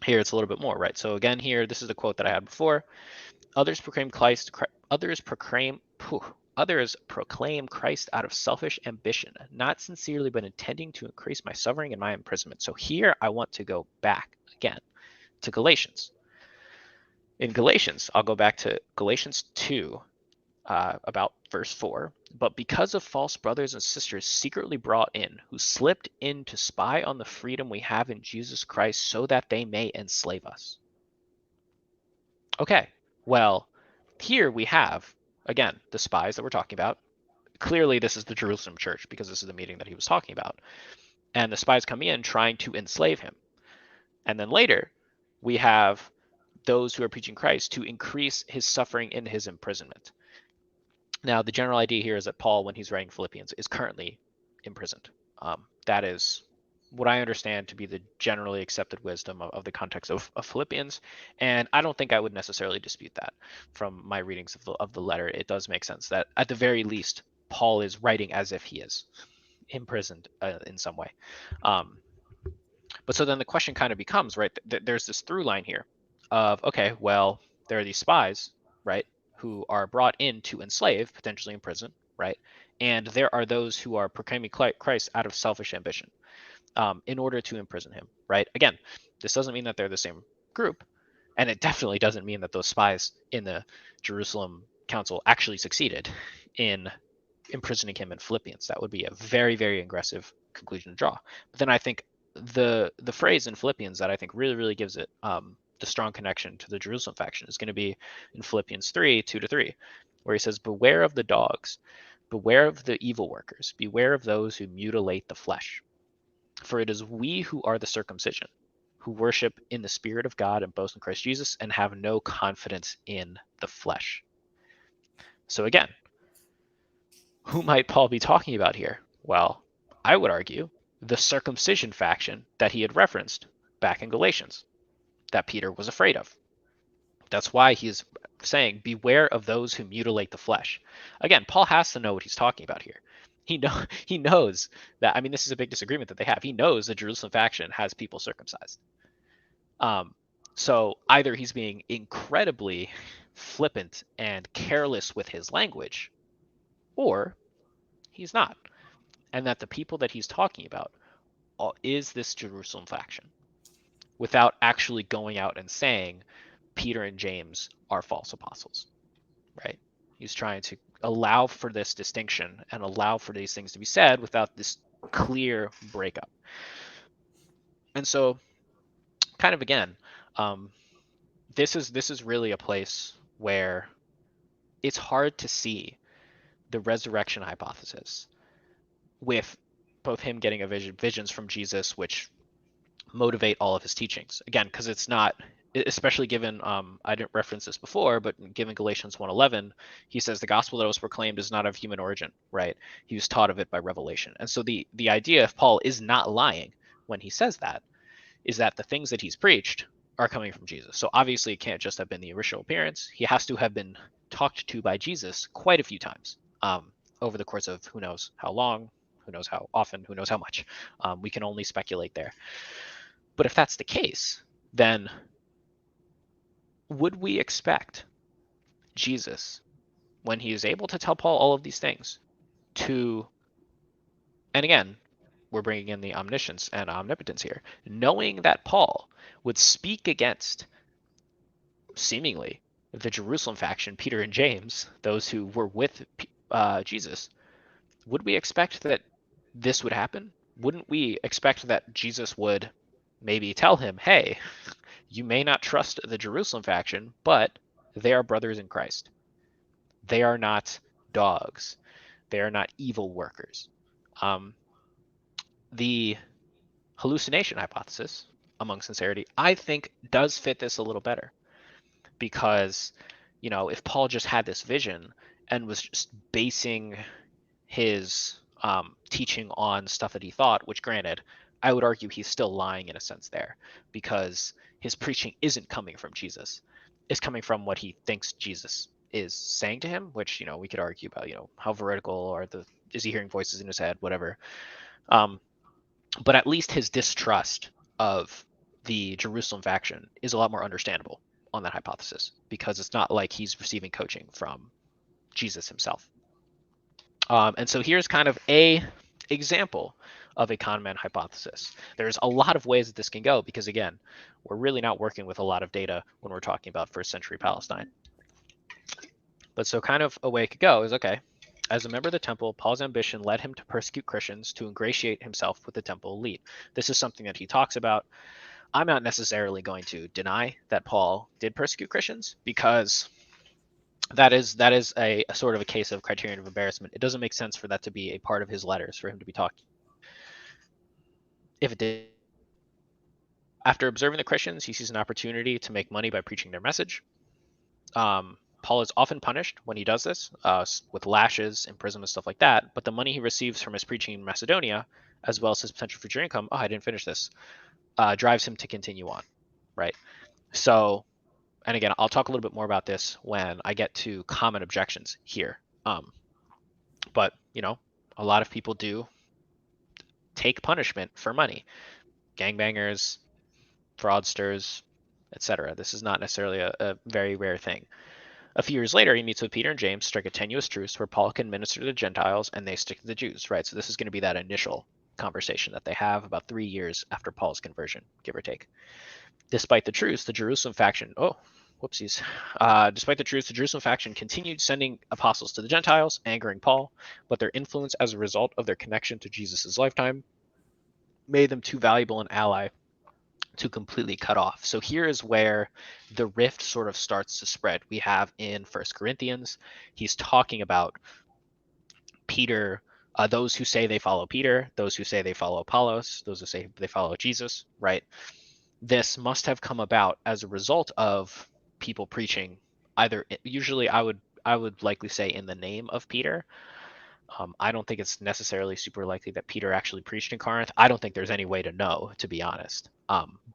here it's a little bit more, right? So again, here, this is the quote that I had before. Others proclaim Christ out of selfish ambition, not sincerely, but intending to increase my suffering and my imprisonment. So here I want to go back again to Galatians. In Galatians, I'll go back to Galatians 2, about verse 4. But because of false brothers and sisters secretly brought in, who slipped in to spy on the freedom we have in Jesus Christ, so that they may enslave us. Okay, well, here we have, again, the spies that we're talking about. Clearly, this is the Jerusalem church, because this is the meeting that he was talking about. And the spies come in trying to enslave him. And then later, we have those who are preaching Christ to increase his suffering in his imprisonment. Now, the general idea here is that Paul, when he's writing Philippians, is currently imprisoned. That is what I understand to be the generally accepted wisdom of the context of Philippians, and I don't think I would necessarily dispute that from my readings of the letter. It does make sense that at the very least, Paul is writing as if he is imprisoned in some way. But so then the question kind of becomes, right, there's this through line here of, okay, well, there are these spies, right, who are brought in to enslave, potentially imprison, right? And there are those who are proclaiming Christ out of selfish ambition in order to imprison him, right? Again, this doesn't mean that they're the same group, and it definitely doesn't mean that those spies in the Jerusalem council actually succeeded in imprisoning him in Philippians. That would be a very, very aggressive conclusion to draw. But then I think the phrase in Philippians that I think really, really gives it the strong connection to the Jerusalem faction is going to be in Philippians 3, 2-3, where he says, beware of the dogs, beware of the evil workers, beware of those who mutilate the flesh. For it is we who are the circumcision, who worship in the Spirit of God and boast in Christ Jesus and have no confidence in the flesh. So again, who might Paul be talking about here? Well, I would argue the circumcision faction that he had referenced back in Galatians, that Peter was afraid of. That's why he's saying, beware of those who mutilate the flesh. Again, Paul has to know what he's talking about here. He knows that, I mean, this is a big disagreement that they have. He knows the Jerusalem faction has people circumcised. So either he's being incredibly flippant and careless with his language, or he's not. And that the people that he's talking about is this Jerusalem faction, without actually going out and saying, Peter and James are false apostles, right? He's trying to allow for this distinction and allow for these things to be said without this clear breakup. And so, kind of again, this is really a place where it's hard to see the resurrection hypothesis with both him getting visions from Jesus, which motivate all of his teachings. Again, because it's not, especially given, I didn't reference this before, but given Galatians 1:11, he says the gospel that was proclaimed is not of human origin, right? He was taught of it by revelation. And so the idea, if Paul is not lying when he says that, is that the things that he's preached are coming from Jesus. So obviously it can't just have been the initial appearance. He has to have been talked to by Jesus quite a few times over the course of who knows how long, who knows how often, who knows how much. We can only speculate there. But if that's the case, then would we expect Jesus, when he is able to tell Paul all of these things, to, and again, we're bringing in the omniscience and omnipotence here, knowing that Paul would speak against, seemingly, the Jerusalem faction, Peter and James, those who were with Jesus, would we expect that this would happen? Wouldn't we expect that Jesus would maybe tell him, hey, you may not trust the Jerusalem faction, but they are brothers in Christ. They are not dogs. They are not evil workers. The hallucination hypothesis, among sincerity, I think does fit this a little better. Because, if Paul just had this vision and was just basing his teaching on stuff that he thought, which granted, I would argue he's still lying in a sense there, because his preaching isn't coming from Jesus. It's coming from what he thinks Jesus is saying to him, which, we could argue about, how veridical, or is he hearing voices in his head, whatever. But at least his distrust of the Jerusalem faction is a lot more understandable on that hypothesis, because it's not like he's receiving coaching from Jesus himself. And so here's kind of a example of a con man hypothesis. There's a lot of ways that this can go, because again, we're really not working with a lot of data when we're talking about first century Palestine. But so kind of a way it could go is, okay, as a member of the temple, Paul's ambition led him to persecute Christians to ingratiate himself with the temple elite. This is something that he talks about. I'm not necessarily going to deny that Paul did persecute Christians, because that is a sort of a case of criterion of embarrassment. It doesn't make sense for that to be a part of his letters, for him to be talking. If it did, after observing the Christians, he sees an opportunity to make money by preaching their message. Paul is often punished when he does this, with lashes, imprisonment, stuff like that. But the money he receives from his preaching in Macedonia, as well as his potential future income, I didn't finish this, drives him to continue on, right? So, and again, I'll talk a little bit more about this when I get to common objections here. But, a lot of people do take punishment for money. Gangbangers, fraudsters, etc. This is not necessarily a very rare thing. A few years later, he meets with Peter and James, strike a tenuous truce where Paul can minister to the Gentiles and they stick to the Jews, right? So this is going to be that initial conversation that they have about 3 years after Paul's conversion, give or take. Despite the truce, the Jerusalem faction, despite the truce, the Jerusalem faction continued sending apostles to the Gentiles, angering Paul, but their influence as a result of their connection to Jesus' lifetime made them too valuable an ally to completely cut off. So here is where the rift sort of starts to spread. We have in 1 Corinthians, he's talking about Peter, those who say they follow Peter, those who say they follow Apollos, those who say they follow Jesus, right? This must have come about as a result of people preaching either, usually I would likely say in the name of Peter. I don't think it's necessarily super likely that Peter actually preached in Corinth. I don't think there's any way to know, to be honest.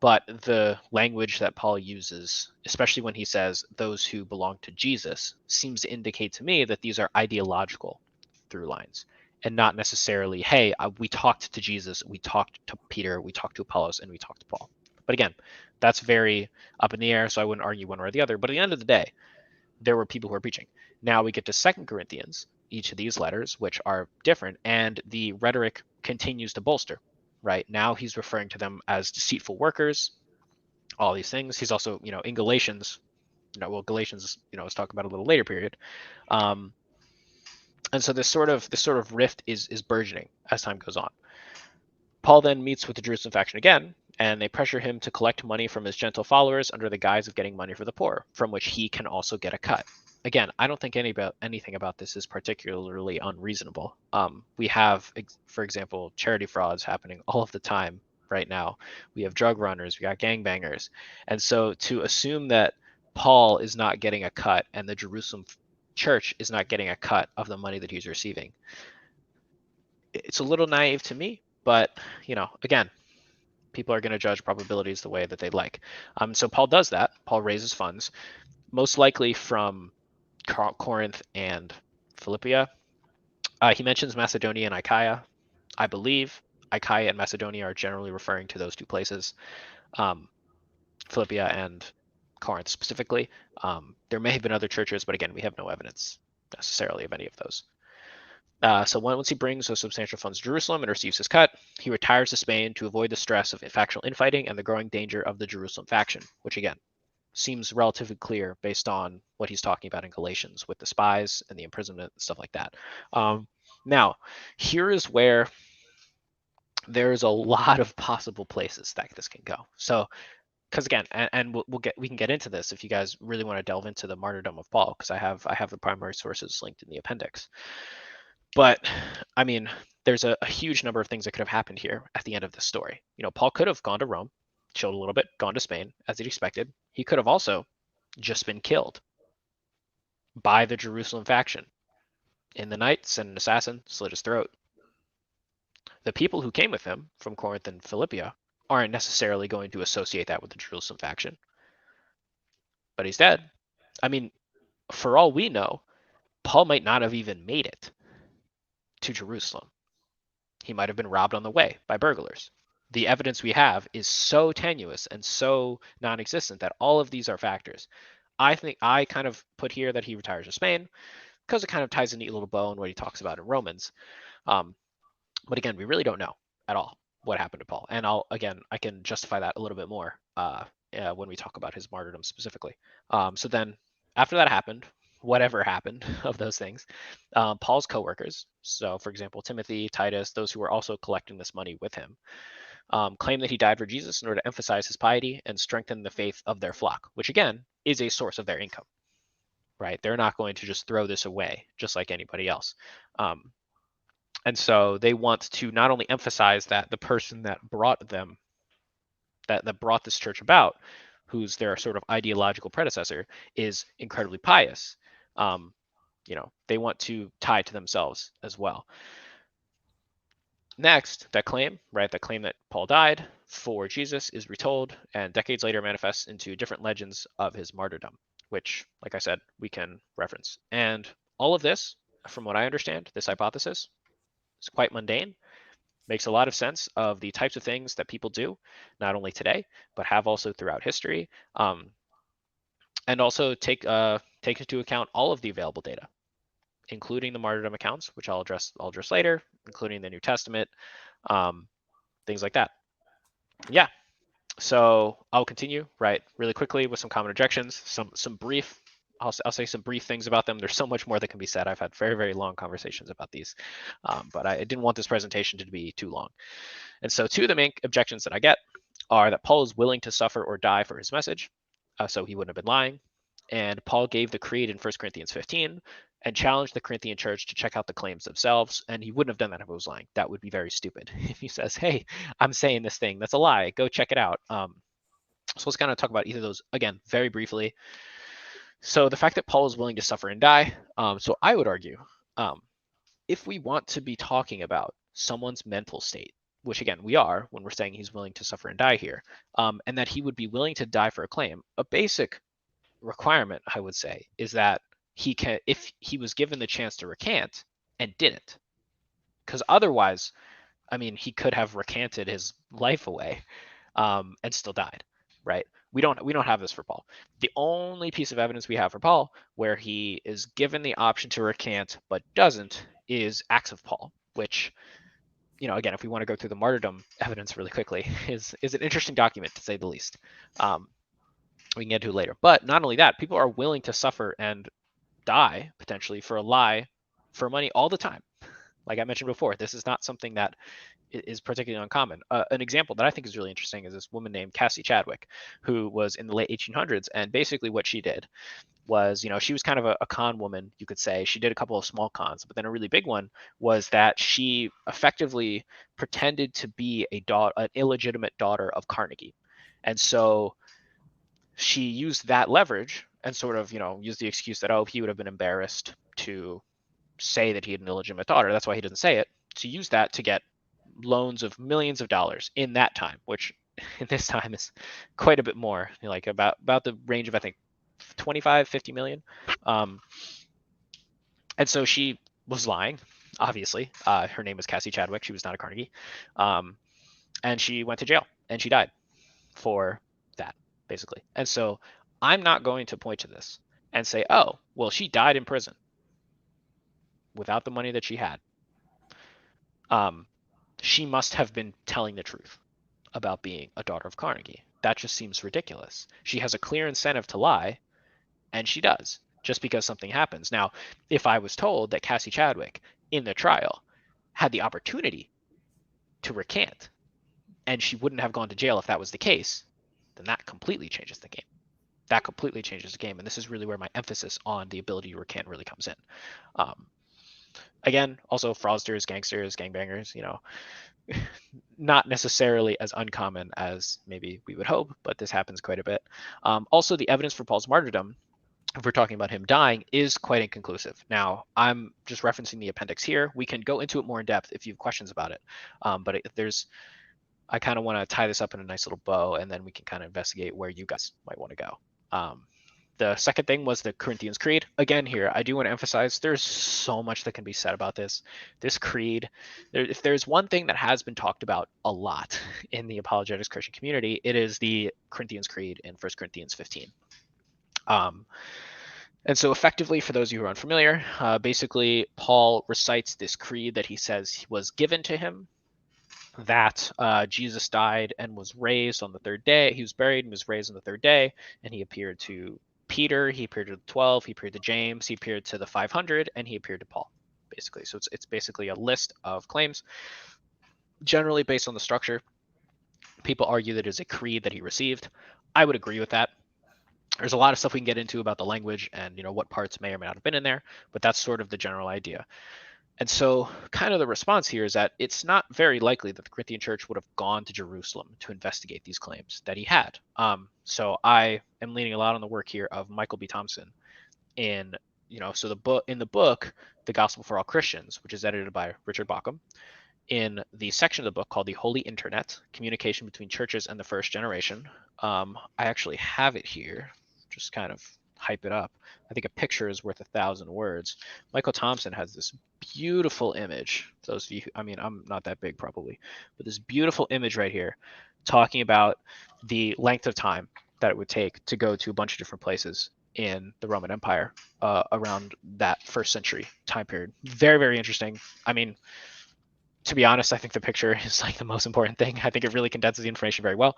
But the language that Paul uses, especially when he says those who belong to Jesus, seems to indicate to me that these are ideological through lines and not necessarily, hey, we talked to Jesus, we talked to Peter, we talked to Apollos, and we talked to Paul. But again, that's very up in the air, so I wouldn't argue one or the other. But at the end of the day, there were people who were preaching. Now we get to 2 Corinthians, each of these letters, which are different, and the rhetoric continues to bolster, right? Now he's referring to them as deceitful workers, all these things. He's also, in Galatians, well, Galatians, is talking about a little later period. And so this sort of rift is burgeoning as time goes on. Paul then meets with the Jerusalem faction again, and they pressure him to collect money from his gentle followers under the guise of getting money for the poor, from which he can also get a cut. Again, I don't think anything about this is particularly unreasonable. We have, for example, charity frauds happening all of the time right now. We have drug runners, we got gangbangers. And so to assume that Paul is not getting a cut and the Jerusalem church is not getting a cut of the money that he's receiving, it's a little naive to me, but again, people are going to judge probabilities the way that they like. So Paul does that. Paul raises funds, most likely from Corinth and Philippia. He mentions Macedonia and Achaia. I believe Achaia and Macedonia are generally referring to those two places, Philippia and Corinth specifically. There may have been other churches, but again, we have no evidence necessarily of any of those. So once he brings those substantial funds to Jerusalem and receives his cut, he retires to Spain to avoid the stress of factional infighting and the growing danger of the Jerusalem faction, which again seems relatively clear based on what he's talking about in Galatians with the spies and the imprisonment and stuff like that. Now, here is where there's a lot of possible places that this can go. So, because again, and we can get into this if you guys really want to delve into the Martyrdom of Paul, because I have the primary sources linked in the appendix. But I mean, there's a huge number of things that could have happened here at the end of the story. Paul could have gone to Rome, chilled a little bit, gone to Spain as he'd expected. He could have also just been killed by the Jerusalem faction. In the night, sent an assassin, slit his throat. The people who came with him from Corinth and Philippia aren't necessarily going to associate that with the Jerusalem faction. But he's dead. I mean, for all we know, Paul might not have even made it to Jerusalem. He might have been robbed on the way by burglars. The evidence we have is so tenuous and so non-existent that all of these are factors. I think I kind of put here that he retires to Spain because it kind of ties a neat little bow in what he talks about in Romans. But again, we really don't know at all what happened to Paul. And I can justify that a little bit more when we talk about his martyrdom specifically. So then after that happened, whatever happened of those things, Paul's co-workers, so for example, Timothy, Titus, those who were also collecting this money with him, claim that he died for Jesus in order to emphasize his piety and strengthen the faith of their flock, which again is a source of their income, right? They're not going to just throw this away just like anybody else. And so they want to not only emphasize that the person that brought them, that brought this church about, who's their sort of ideological predecessor, is incredibly pious. They want to tie to themselves as well. Next, that claim that Paul died for Jesus is retold and decades later manifests into different legends of his martyrdom, which, like I said, we can reference. And all of this, from what I understand, this hypothesis is quite mundane, makes a lot of sense of the types of things that people do, not only today, but have also throughout history, and also take into account all of the available data, including the martyrdom accounts, which I'll address later, including the New Testament, things like that. Yeah. So I'll continue really quickly with some common objections, some brief. I'll say some brief things about them. There's so much more that can be said. I've had very, very long conversations about these, but I didn't want this presentation to be too long. And so two of the main objections that I get are that Paul is willing to suffer or die for his message, so he wouldn't have been lying. And Paul gave the creed in 1 Corinthians 15 and challenged the Corinthian church to check out the claims themselves. And he wouldn't have done that if he was lying. That would be very stupid. If he says, hey, I'm saying this thing, that's a lie, go check it out. So let's kind of talk about either of those again, very briefly. So the fact that Paul is willing to suffer and die. So I would argue, if we want to be talking about someone's mental state, which again, we are when we're saying he's willing to suffer and die here, and that he would be willing to die for a claim, a basic requirement, I would say, is that he can, if he was given the chance to recant and didn't, because otherwise, I mean, he could have recanted his life away and still died, right? We don't have this for Paul. The only piece of evidence we have for Paul where he is given the option to recant but doesn't is Acts of Paul, which, again, if we want to go through the martyrdom evidence really quickly, is an interesting document to say the least. we can get to it later. But not only that, people are willing to suffer and die potentially for a lie for money all the time. Like I mentioned before, this is not something that is particularly uncommon. An example that I think is really interesting is this woman named Cassie Chadwick, who was in the late 1800s. And basically what she did was, she was kind of a con woman, you could say. She did a couple of small cons, but then a really big one was that she effectively pretended to be an illegitimate daughter of Carnegie. And so she used that leverage and sort of, used the excuse that, oh, he would have been embarrassed to say that he had an illegitimate daughter. That's why he doesn't say it. To use that to get loans of millions of dollars in that time, which in this time is quite a bit more, like about the range of, I think, 25, 50 million. And so she was lying, obviously. Her name was Cassie Chadwick. She was not a Carnegie. And she went to jail and she died for that, basically. And so I'm not going to point to this and say, oh, well, she died in prison without the money that she had. She must have been telling the truth about being a daughter of Carnegie. That just seems ridiculous. She has a clear incentive to lie, and she does, just because something happens. Now, if I was told that Cassie Chadwick in the trial had the opportunity to recant, and she wouldn't have gone to jail if that was the case, then that completely changes the game. That completely changes the game, and this is really where my emphasis on the ability to recant really comes in. Again, also fraudsters, gangsters, gangbangers, not necessarily as uncommon as maybe we would hope, but this happens quite a bit. Also, the evidence for Paul's martyrdom, if we're talking about him dying, is quite inconclusive. Now, I'm just referencing the appendix here. We can go into it more in depth if you have questions about it. But I kind of want to tie this up in a nice little bow, and then we can kind of investigate where you guys might want to go. The second thing was the Corinthians Creed. Again, here, I do want to emphasize there's so much that can be said about this. This creed, if there's one thing that has been talked about a lot in the apologetics Christian community, it is the Corinthians Creed in 1 Corinthians 15. And so effectively, for those of you who are unfamiliar, basically Paul recites this creed that he says was given to him, that Jesus died and was raised on the third day. He was buried and was raised on the third day, and he appeared to Peter, he appeared to the 12, he appeared to James, he appeared to the 500, and he appeared to Paul, basically. So it's basically a list of claims, generally based on the structure. People argue that it is a creed that he received. I would agree with that. There's a lot of stuff we can get into about the language and what parts may or may not have been in there, but that's sort of the general idea. And so kind of the response here is that it's not very likely that the Corinthian church would have gone to Jerusalem to investigate these claims that he had. So I am leaning a lot on the work here of Michael B. Thompson in the book, The Gospel for All Christians, which is edited by Richard Bauckham. In the section of the book called The Holy Internet, Communication Between Churches and the First Generation, I actually have it here, just kind of hype it up. I think a picture is worth 1,000 words. Michael Thompson has this beautiful image. Those of you, I'm not that big probably, but this beautiful image right here talking about the length of time that it would take to go to a bunch of different places in the Roman Empire around that first century time period. Very, very interesting. To be honest, I think the picture is like the most important thing. I think it really condenses the information very well.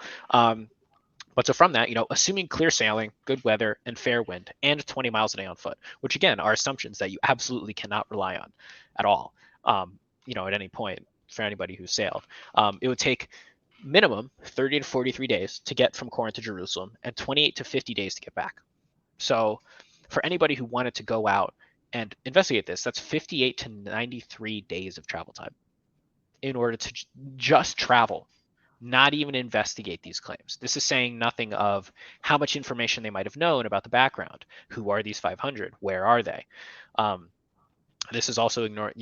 But so from that, assuming clear sailing, good weather, and fair wind, and 20 miles a day on foot, which again are assumptions that you absolutely cannot rely on at all, at any point for anybody who sailed. It would take minimum 30 to 43 days to get from Corinth to Jerusalem and 28 to 50 days to get back. So for anybody who wanted to go out and investigate this, that's 58 to 93 days of travel time in order to just travel, not even investigate these claims. This is saying nothing of how much information they might have known about the background. Who are these 500? Where are they? This is also ignoring,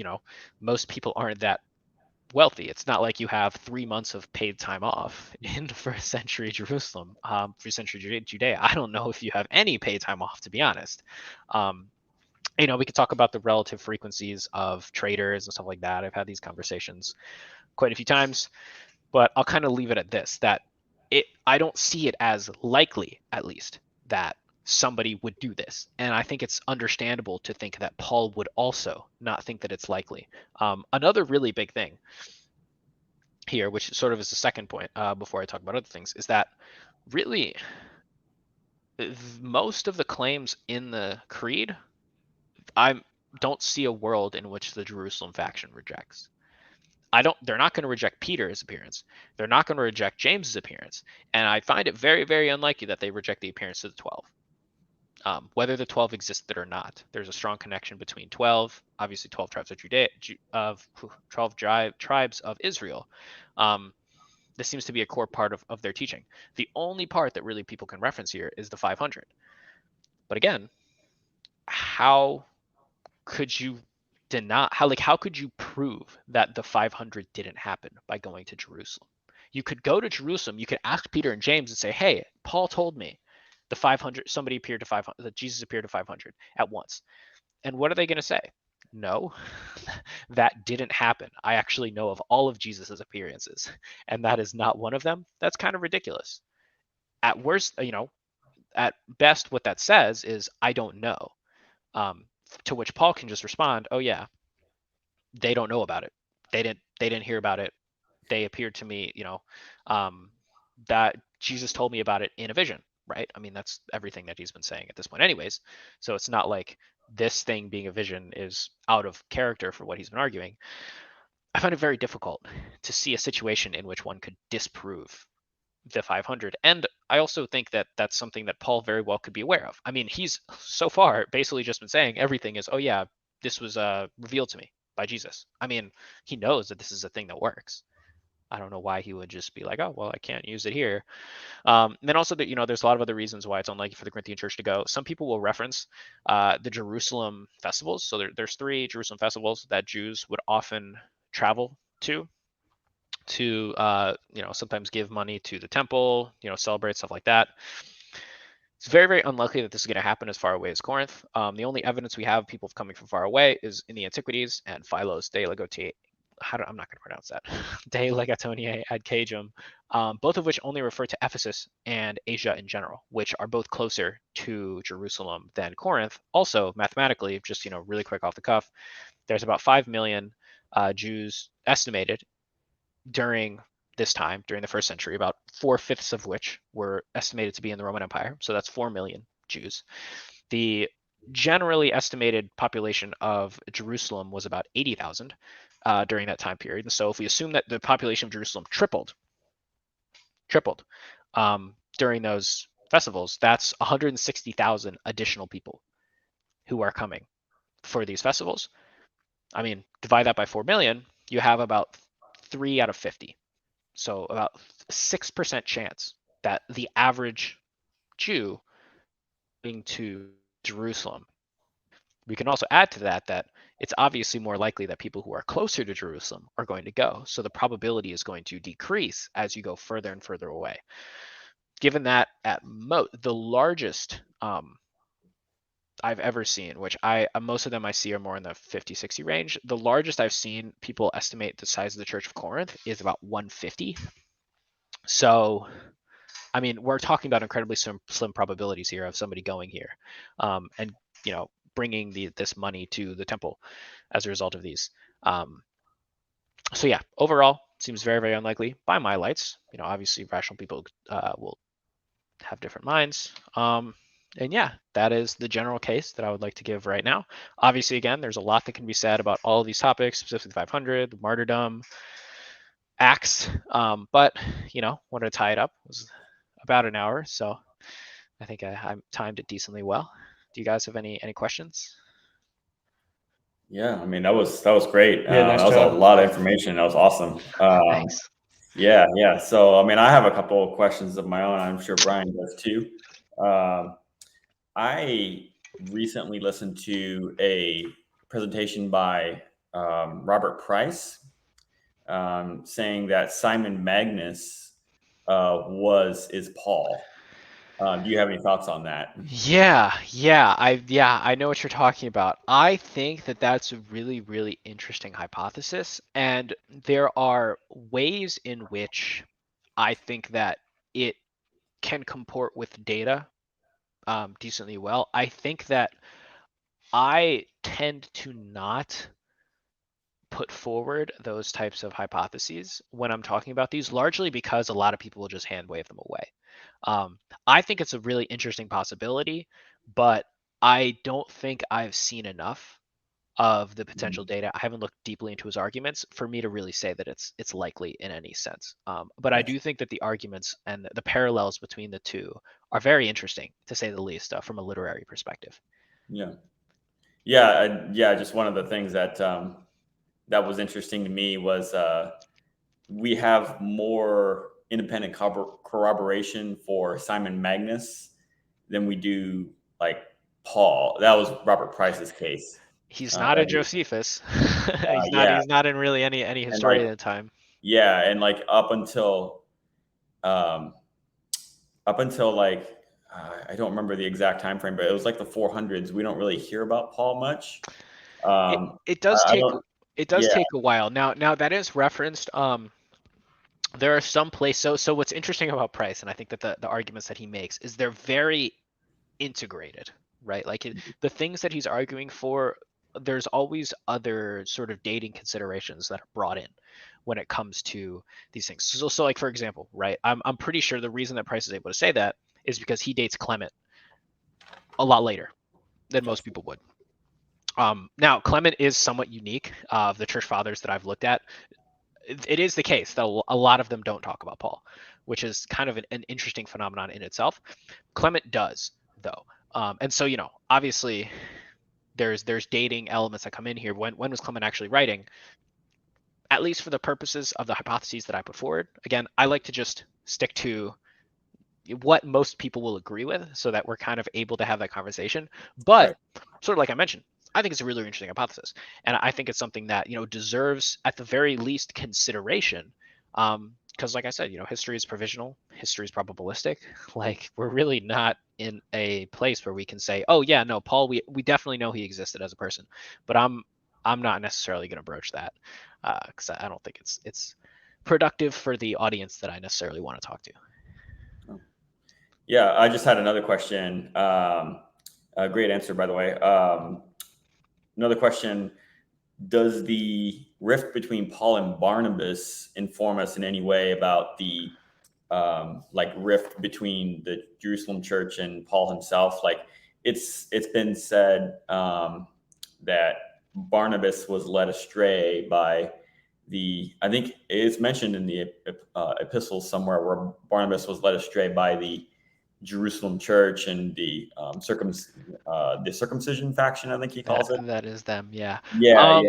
most people aren't that wealthy. It's not like you have 3 months of paid time off in the first century Jerusalem, first century Judea. I don't know if you have any paid time off, to be honest. We could talk about the relative frequencies of traders and stuff like that. I've had these conversations quite a few times. But I'll kind of leave it at this, that I don't see it as likely, at least, that somebody would do this. And I think it's understandable to think that Paul would also not think that it's likely. Another really big thing here, which sort of is the second point before I talk about other things, is that really most of the claims in the creed, I don't see a world in which the Jerusalem faction rejects. They're not going to reject Peter's appearance. They're not going to reject James's appearance. And I find it very, very unlikely that they reject the appearance of the 12. Whether the 12 existed or not, there's a strong connection between 12, obviously 12 tribes of Judea, 12 tribes of Israel. This seems to be a core part of their teaching. The only part that really people can reference here is the 500. But again, how could you how could you prove that the 500 didn't happen by going to Jerusalem? You could go to Jerusalem, you could ask Peter and James and say, hey, Paul told me the 500, somebody appeared to 500, that Jesus appeared to 500 at once. And what are they going to say? No, that didn't happen. I actually know of all of Jesus's appearances, and that is not one of them. That's kind of ridiculous. At worst, at best, what that says is, I don't know. To which Paul can just respond, oh yeah, they don't know about it. They didn't hear about it. They appeared to me, that Jesus told me about it in a vision, right? I mean, that's everything that he's been saying at this point anyways. So it's not like this thing being a vision is out of character for what he's been arguing. I find it very difficult to see a situation in which one could disprove the 500. And I also think that that's something that Paul very well could be aware of. I mean, he's so far basically just been saying everything is, oh yeah, this was revealed to me by Jesus. I mean, he knows that this is a thing that works. I don't know why he would just be like, oh, well, I can't use it here. Then also that, there's a lot of other reasons why it's unlikely for the Corinthian church to go. Some people will reference the Jerusalem festivals. So there's 3 Jerusalem festivals that Jews would often travel to sometimes give money to the temple, celebrate stuff like that. It's very, very unlikely that this is going to happen as far away as Corinth. The only evidence we have of people coming from far away is in the Antiquities and Philos de Legote. I'm not going to pronounce that. De Legatonie ad Cajum, both of which only refer to Ephesus and Asia in general, which are both closer to Jerusalem than Corinth. Also, mathematically, just really quick off the cuff, there's about 5 million Jews estimated during this time, during the first century, about 4/5 of which were estimated to be in the Roman Empire. So that's 4 million Jews. The generally estimated population of Jerusalem was about 80,000 during that time period. And so if we assume that the population of Jerusalem tripled during those festivals, that's 160,000 additional people who are coming for these festivals. I mean, divide that by 4 million, you have about 3 out of 50. So about 6% chance that the average Jew going to Jerusalem. We can also add to that it's obviously more likely that people who are closer to Jerusalem are going to go. So the probability is going to decrease as you go further and further away. Given that at the largest I've ever seen, which most of them I see are more in the 50, 60 range. The largest I've seen people estimate the size of the Church of Corinth is about 150. So, I mean, we're talking about incredibly slim probabilities here of somebody going here, and bringing this money to the temple as a result of these. So yeah, overall, seems very, very unlikely by my lights. Obviously, rational people will have different minds. And yeah, that is the general case that I would like to give right now. Obviously, again, there's a lot that can be said about all of these topics, specifically the 500, the martyrdom, Acts. But wanted to tie it up. It was about an hour, so I think I timed it decently well. Do you guys have any questions? Yeah, I mean that was great. Yeah, nice that was job. a lot of information. That was awesome. Thanks. Yeah. So I mean, I have a couple of questions of my own. I'm sure Brian does too. I recently listened to a presentation by Robert Price saying that Simon Magnus is Paul. Do you have any thoughts on that? Yeah, I know what you're talking about. I think that that's a really, really interesting hypothesis, and there are ways in which I think that it can comport with data decently well. I think that I tend to not put forward those types of hypotheses when I'm talking about these, largely because a lot of people will just hand wave them away. I think it's a really interesting possibility, but I don't think I've seen enough of the potential data. I haven't looked deeply into his arguments for me to really say that it's likely in any sense. But I Gotcha. do think that the arguments and the parallels between the two are very interesting, to say the least, from a literary perspective. Yeah. Yeah. Just one of the things that that was interesting to me was we have more independent corroboration for Simon Magnus than we do like Paul. That was Robert Price's case. He's not That a Josephus. he's not. yeah, He's not in really any and like historian at the time. yeah, and like um, up until like I don't remember the exact time frame, but it was like the 400s. We don't really hear about Paul much. It Um, it does I take don't. it does Yeah. take a while. Now that is referenced. There are some places. So what's interesting about Price, and I think that the arguments that he makes is they're very integrated, right? Like the things that he's arguing for, there's always other sort of dating considerations that are brought in when it comes to these things. So like, for example, right? I'm pretty sure the reason that Price is able to say that is because he dates Clement a lot later than most people would. Now Clement is somewhat unique of the church fathers that I've looked at. It is the case that a lot of them don't talk about Paul, which is kind of an interesting phenomenon in itself. Clement does, though. And so, obviously there's dating elements that come in here. When was Clement actually writing? At least for the purposes of the hypotheses that I put forward. Again, I like to just stick to what most people will agree with so that we're kind of able to have that conversation. But sort of like I mentioned, I think it's a really interesting hypothesis. And I think it's something that, deserves at the very least consideration. Because like I said, history is provisional, history is probabilistic. Like we're really not in a place where we can say, oh yeah, no, Paul, we definitely know he existed as a person. But I'm not necessarily going to broach that because I don't think it's productive for the audience that I necessarily want to talk to. Yeah, I just had another question. A great answer, by the way. Another question: does the rift between Paul and Barnabas inform us in any way about the like rift between the Jerusalem church and Paul himself? Like, it's been said that Barnabas was led astray by I think it's mentioned in the epistles somewhere where Barnabas was led astray by the Jerusalem church and the circumcision faction, I think he calls it. That is them, yeah. Yeah.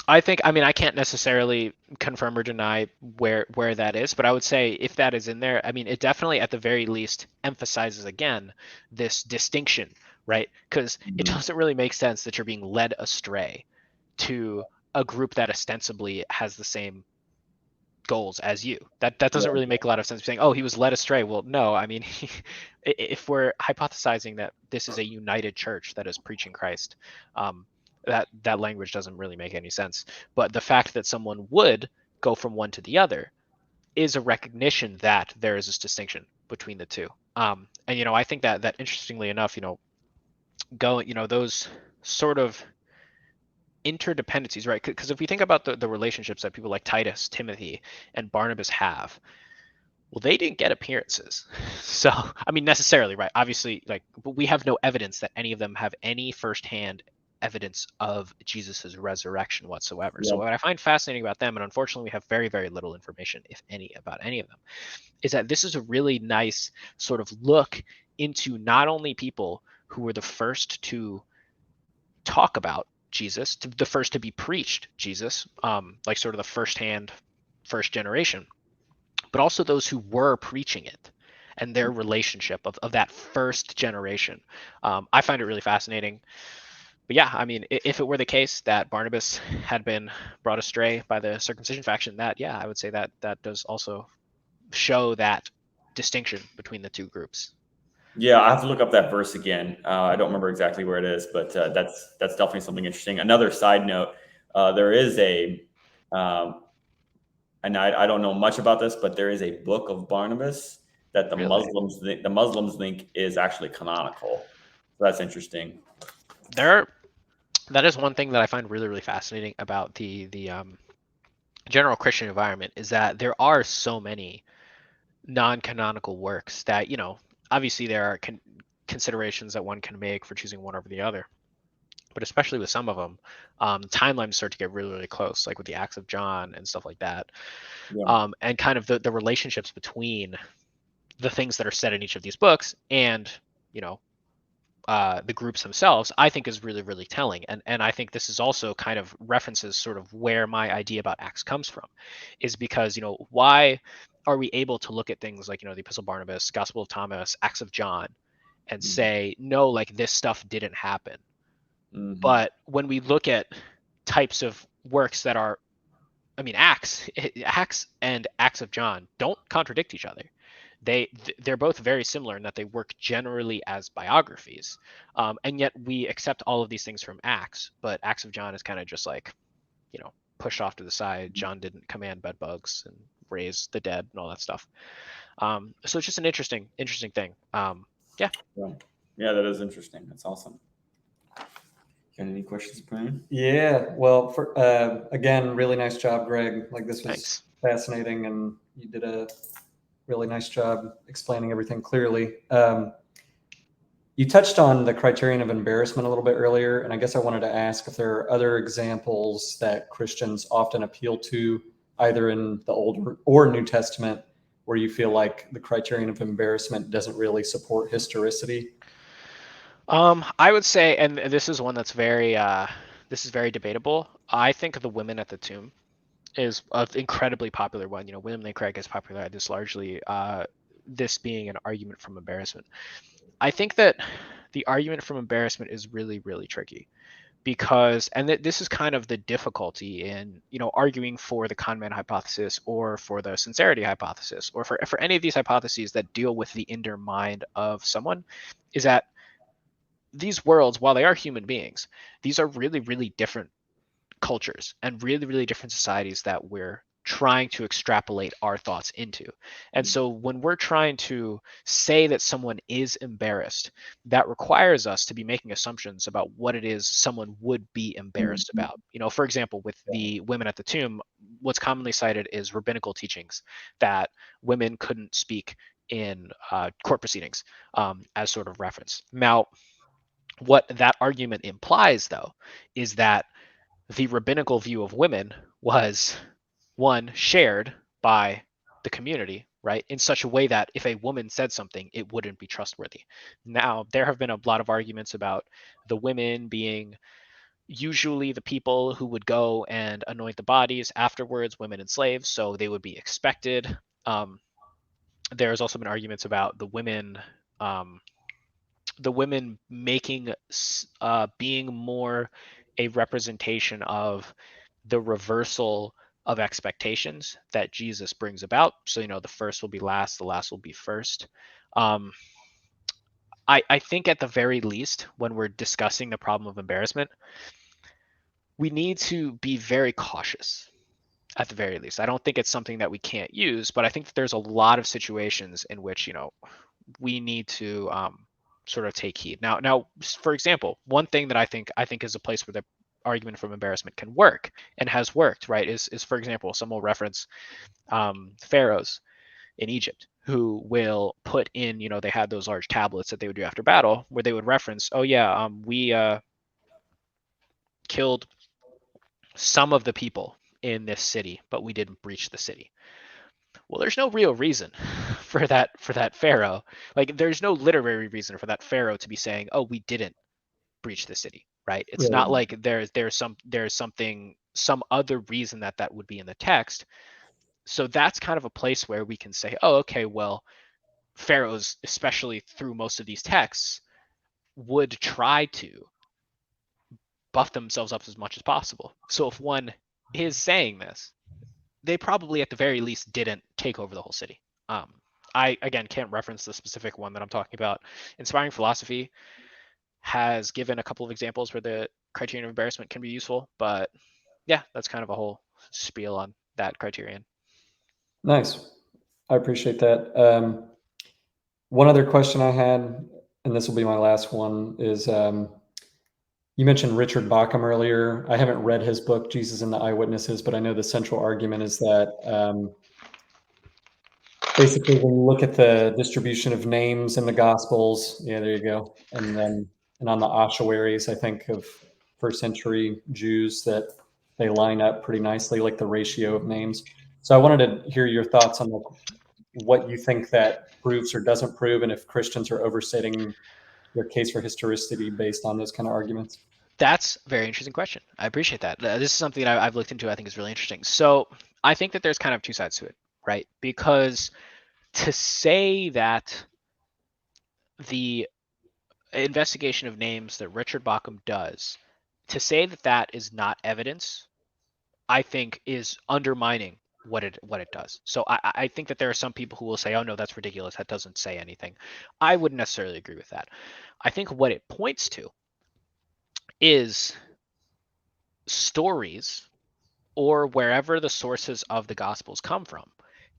I can't necessarily confirm or deny where that is, but I would say if that is in there, it definitely at the very least emphasizes again this distinction, right? Because it doesn't really make sense that you're being led astray to a group that ostensibly has the same goals as you. That doesn't really make a lot of sense. Saying, oh, he was led astray. Well, no, if we're hypothesizing that this is a united church that is preaching Christ, that language doesn't really make any sense. But the fact that someone would go from one to the other is a recognition that there is this distinction between the two. And I think that interestingly enough, those sort of interdependencies, right? Because if we think about the relationships that people like Titus, Timothy, and Barnabas have, well, they didn't get appearances. So, necessarily, right? Obviously, but we have no evidence that any of them have any firsthand evidence of Jesus's resurrection whatsoever. Yeah. So what I find fascinating about them, and unfortunately we have very, very little information, if any, about any of them, is that this is a really nice sort of look into not only people who were the first to talk about Jesus, the first to be preached Jesus, like sort of the first generation, but also those who were preaching it and their relationship of that first generation. I find it really fascinating. But yeah, if it were the case that Barnabas had been brought astray by the circumcision faction, I would say that does also show that distinction between the two groups. Yeah, I have to look up that verse again. I don't remember exactly where it is, but that's definitely something interesting. Another side note: there is and I don't know much about this, but there is a book of Barnabas that the Really? Muslims think is actually canonical. So that's interesting. That is one thing that I find really, really fascinating about the general Christian environment, is that there are so many non-canonical works that, obviously there are considerations that one can make for choosing one over the other. But especially with some of them, timelines start to get really, really close, like with the Acts of John and stuff like that. Yeah. And kind of the relationships between the things that are said in each of these books and, the groups themselves, I think is really, really telling. And I think this is also kind of references sort of where my idea about Acts comes from, is because, why are we able to look at things like, the Epistle of Barnabas, Gospel of Thomas, Acts of John, and say, no, like this stuff didn't happen. But when we look at types of works that are, Acts and Acts of John don't contradict each other. They're both very similar in that they work generally as biographies, and yet we accept all of these things from Acts, but Acts of John is kind of just like, pushed off to the side. John didn't command bed bugs and raise the dead and all that stuff. So it's just an interesting thing. Yeah. Yeah, that is interesting. That's awesome. Got any questions, Brian? Yeah, well, again, really nice job, Greg. Like, this was Thanks. fascinating, and you did a really nice job explaining everything clearly. You touched on the criterion of embarrassment a little bit earlier, and I guess I wanted to ask if there are other examples that Christians often appeal to, either in the Old or New Testament, where you feel like the criterion of embarrassment doesn't really support historicity. I would say, and this is one that's very debatable. I think the women at the tomb is an incredibly popular one. William Lane Craig has popularized this largely, this being an argument from embarrassment. I think that the argument from embarrassment is really, really tricky because, and this is kind of the difficulty in, arguing for the con man hypothesis or for the sincerity hypothesis or for any of these hypotheses that deal with the inner mind of someone, is that these worlds, while they are human beings, these are really, really different cultures and really, really different societies that we're trying to extrapolate our thoughts into. And so when we're trying to say that someone is embarrassed, that requires us to be making assumptions about what it is someone would be embarrassed about. For example, with the women at the tomb, what's commonly cited is rabbinical teachings that women couldn't speak in court proceedings, as sort of reference. Now, what that argument implies, though, is that the rabbinical view of women was, one, shared by the community, right, in such a way that if a woman said something, it wouldn't be trustworthy. Now, there have been a lot of arguments about the women being usually the people who would go and anoint the bodies afterwards, women and slaves, so they would be expected. There's also been arguments about the women making being more a representation of the reversal of expectations that Jesus brings about. So, the first will be last, the last will be first. I think at the very least, when we're discussing the problem of embarrassment, we need to be very cautious. At the very least, I don't think it's something that we can't use, but I think that there's a lot of situations in which, we need to sort of take heed. Now, for example, one thing that I think is a place where the argument from embarrassment can work and has worked, right, is for example, some will reference pharaohs in Egypt who will put in, they had those large tablets that they would do after battle where they would reference, oh yeah, we killed some of the people in this city, but we didn't breach the city. Well, there's no real reason for that pharaoh. Like, there's no literary reason for that pharaoh to be saying, "Oh, we didn't breach the city," right? It's not like there's some other reason that would be in the text. So that's kind of a place where we can say, "Oh, okay, well, pharaohs, especially through most of these texts, would try to buff themselves up as much as possible." So if one is saying this, they probably at the very least didn't take over the whole city. I, again, can't reference the specific one that I'm talking about. Inspiring Philosophy has given a couple of examples where the criterion of embarrassment can be useful, but yeah, that's kind of a whole spiel on that criterion. Nice. I appreciate that. One other question I had, and this will be my last one, is you mentioned Richard Bauckham earlier. I haven't read his book, Jesus and the Eyewitnesses, but I know the central argument is that basically, when you look at the distribution of names in the Gospels, yeah, there you go. And then, and on the ossuaries, I think of first century Jews that they line up pretty nicely, like the ratio of names. So I wanted to hear your thoughts on like what you think that proves or doesn't prove, and if Christians are overstating their case for historicity based on those kind of arguments. That's a very interesting question. I appreciate that. This is something that I've looked into. I think is really interesting. So I think that there's kind of two sides to it, right? Because to say that the investigation of names that Richard Bauckham does, to say that that is not evidence, I think is undermining what it does. So I think that there are some people who will say, oh no, that's ridiculous. That doesn't say anything. I wouldn't necessarily agree with that. I think what it points to is stories, or wherever the sources of the Gospels come from,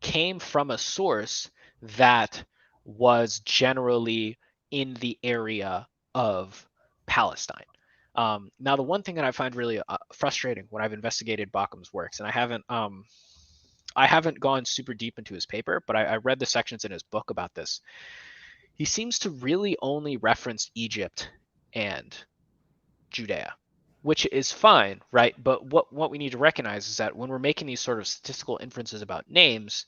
came from a source that was generally in the area of Palestine. Now, the one thing that I find really frustrating when I've investigated Baukham's works, and I haven't gone super deep into his paper, but I read the sections in his book about this. He seems to really only reference Egypt and Judea, which is fine, right? But what we need to recognize is that when we're making these sort of statistical inferences about names,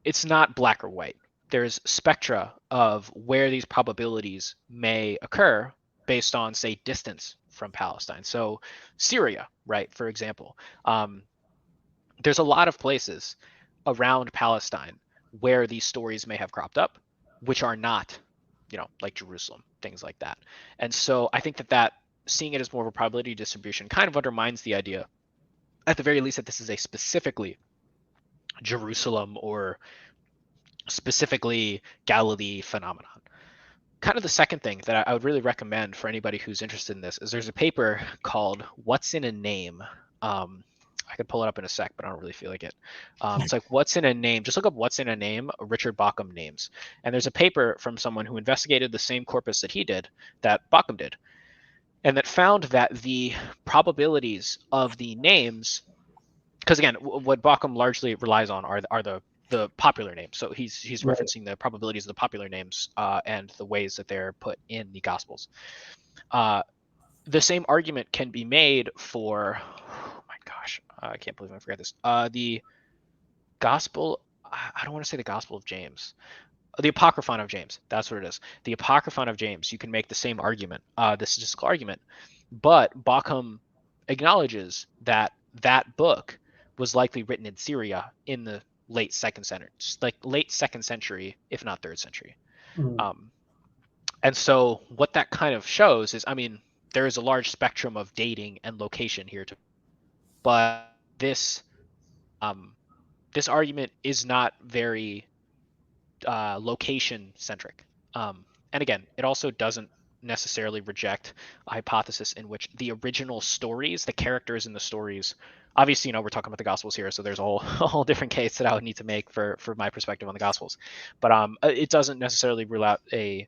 it's not black or white. There's spectra of where these probabilities may occur based on, say, distance from Palestine. So Syria, right, for example, there's a lot of places around Palestine where these stories may have cropped up, which are not, like Jerusalem, things like that. And so I think that seeing it as more of a probability distribution kind of undermines the idea, at the very least, that this is a specifically Jerusalem or specifically Galilee phenomenon. Kind of the second thing that I would really recommend for anybody who's interested in this is there's a paper called What's in a Name. I could pull it up in a sec, but I don't really feel like it. It's like What's in a Name. Just look up What's in a Name, Richard Bauckham names. And there's a paper from someone who investigated the same corpus that he did, that Bauckham did, and that found that the probabilities of the names, because again, what Bauckham largely relies on are the popular names. So he's Right. referencing the probabilities of the popular names and the ways that they're put in the Gospels. The same argument can be made for, oh my gosh, I can't believe I forgot this. The Gospel, I don't want to say the Gospel of James. The Apocryphon of James, that's what it is. The Apocryphon of James, you can make the same argument, the statistical argument, but Bauckham acknowledges that that book was likely written in Syria in the late second century, if not third century. Mm. And so what that kind of shows is, I mean, there is a large spectrum of dating and location here, but this this argument is not very location centric. And again, it also doesn't necessarily reject a hypothesis in which the original stories, the characters in the stories, obviously, we're talking about the Gospels here, so there's a whole different case that I would need to make for my perspective on the Gospels. But it doesn't necessarily rule out a